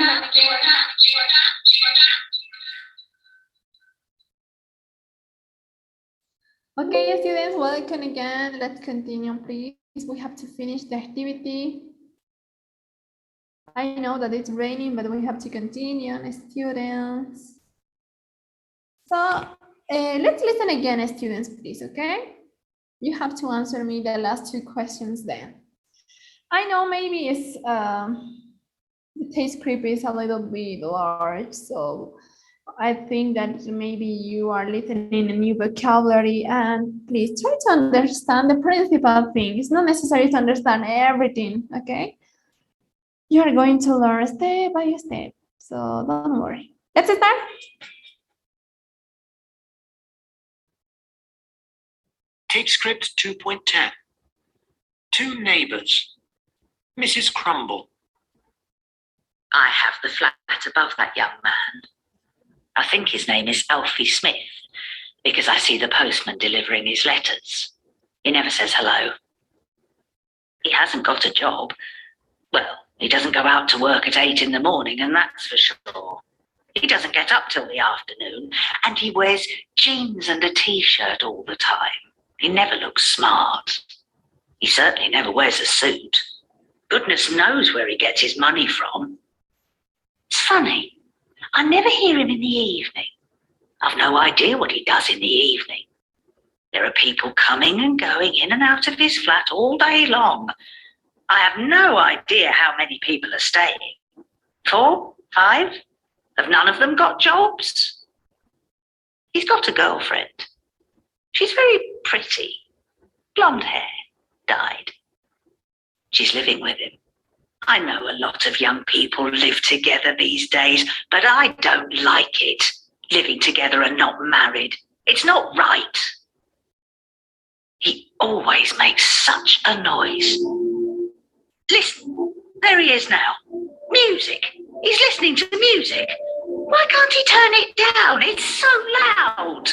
Okay, students, welcome again. Let's continue, please. We have to finish the activity. I know that it's raining, but we have to continue, students. So let's listen again, students, please, okay? You have to answer me the last two questions then. I know maybe it's the taste script is a little bit large, so I think that maybe you are listening a new vocabulary, and please try to understand the principal thing. It's not necessary to understand everything, okay? You are going to learn step by step, so don't worry. Let's start. Tape script 2.10. Two neighbors. Mrs. Crumble. I have the flat above that young man. I think his name is Alfie Smith, because I see the postman delivering his letters. He never says hello. He hasn't got a job. Well, he doesn't go out to work at 8 in the morning, and that's for sure. He doesn't get up till the afternoon, and he wears jeans and a t-shirt all the time. He never looks smart. He certainly never wears a suit. Goodness knows where he gets his money from. It's funny, I never hear him in the evening. I've no idea what he does in the evening. There are people coming and going in and out of his flat all day long. I have no idea how many people are staying. 4, 5? Have none of them got jobs? He's got a girlfriend. She's very pretty. Blonde hair, dyed. She's living with him. I know a lot of young people live together these days, but I don't like it, living together and not married. It's not right. He always makes such a noise. Listen, there he is now. Music. He's listening to music. Why can't he turn it down? It's so loud.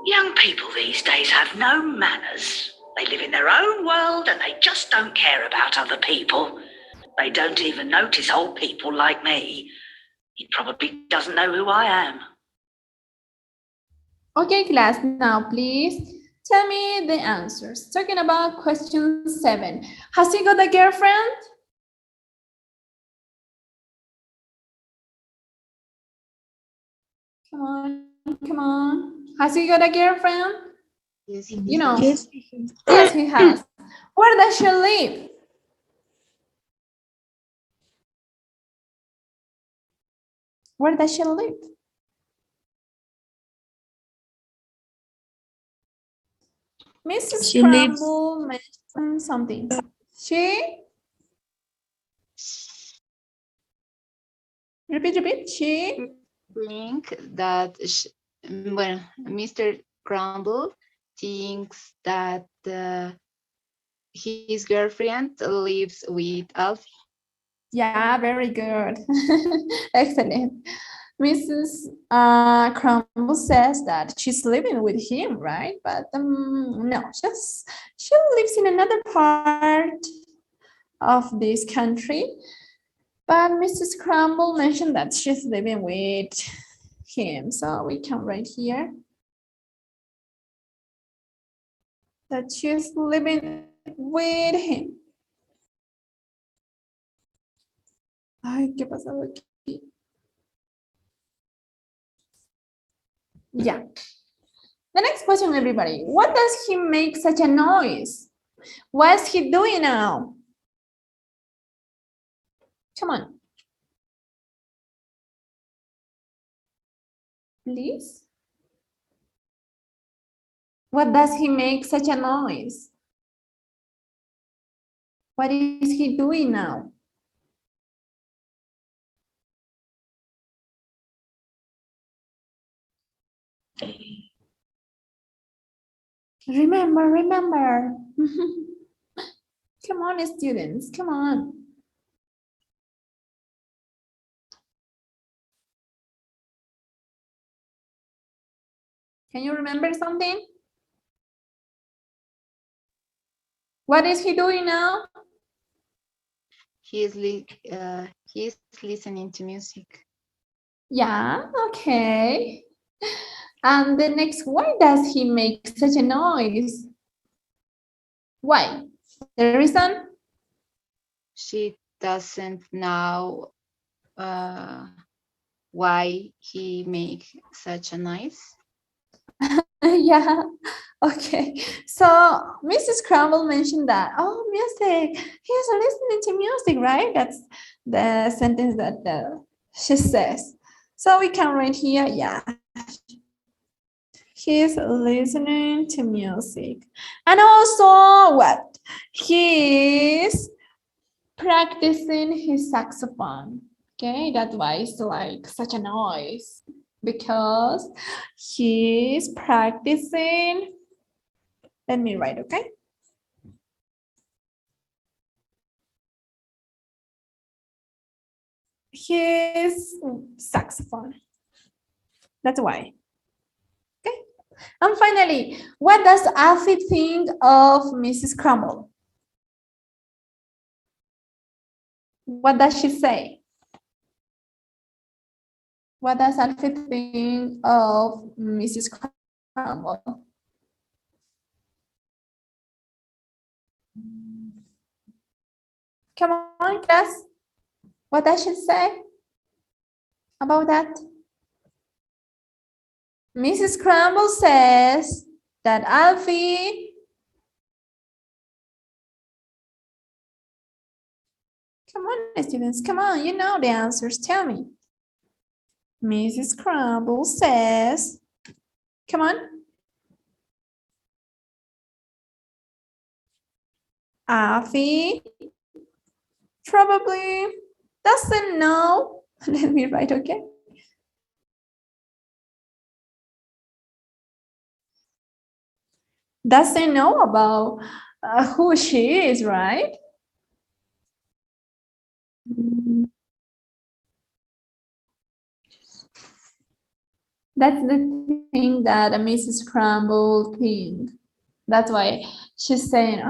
Young people these days have no manners. They live in their own world and they just don't care about other people. They don't even notice old people like me. He probably doesn't know who I am. Okay, class, now please tell me the answers. Talking about question 7. Has he got a girlfriend? Come on, come on. Has he got a girlfriend? Yes, You know. Yes. Yes, he has. Where does she live? Where does she live? Mrs. She lives- Crumble mentioned something. She? Repeat. She? think that well, Mr. Crumble thinks that his girlfriend lives with Alfie. Yeah, very good. Excellent. Mrs. Crumble says that she's living with him, right? But no, she lives in another part of this country. But Mrs. Crumble mentioned that she's living with him. So we can write here that she's living with him. Ay, ¿qué pasa aquí? Yeah. The next question, everybody. What does he make such a noise? What is he doing now? Come on. Please. What does he make such a noise? What is he doing now? Remember. Come on, students, come on. Can you remember something? What is he doing now? He's listening to music. Yeah, okay. And the next, why does he make such a noise? Why? The reason? She doesn't know why he makes such a noise. Yeah. Okay. So Mrs. Crumble mentioned that, oh, music. He's listening to music, right? That's the sentence that she says. So we can write here, yeah. He's listening to music. And also what? He's practicing his saxophone. Okay, that's why it's like such a noise. Because he's practicing. Let me write, okay? His saxophone. That's why. Okay. And finally, what does Alfie think of Mrs. Crumble? What does she say? What does Alfie think of Mrs. Crumble? Come on, class. What does she say about that? Mrs. Crumble says that Alfie. Come on, students, come on, you know the answers, tell me. Mrs. Crumble says, come on. Alfie probably doesn't know. Let me write, okay? Doesn't know about who she is, right? That's the thing that Mrs. Crumble thinks. That's why she's saying,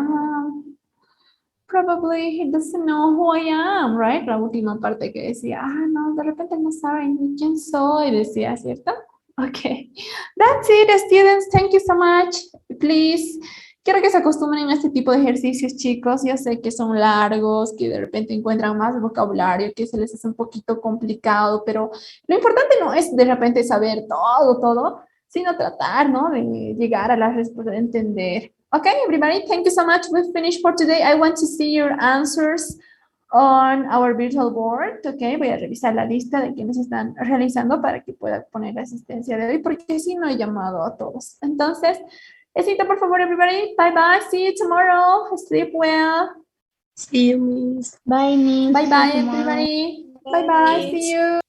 probably he doesn't know who I am, right? La última parte que decía, no, de repente no saben ni quién soy, decía, ¿cierto? Okay, that's it, students. Thank you so much. Please, quiero que se acostumbren a este tipo de ejercicios, chicos. Yo sé que son largos, que de repente encuentran más vocabulario, que se les hace un poquito complicado, pero lo importante no es de repente saber todo, sino tratar, ¿no? De llegar a la respuesta, de entender. Okay, everybody, thank you so much. We've finished for today. I want to see your answers on our virtual board. Okay, voy a revisar la lista de quienes están realizando para que pueda poner la asistencia de hoy, porque si no he llamado a todos. Entonces, besito por favor, everybody. Bye bye. See you tomorrow. Sleep well. See you, Miss. Bye, Miss. Bye bye, See you tomorrow. everybody. Bye bye. See you.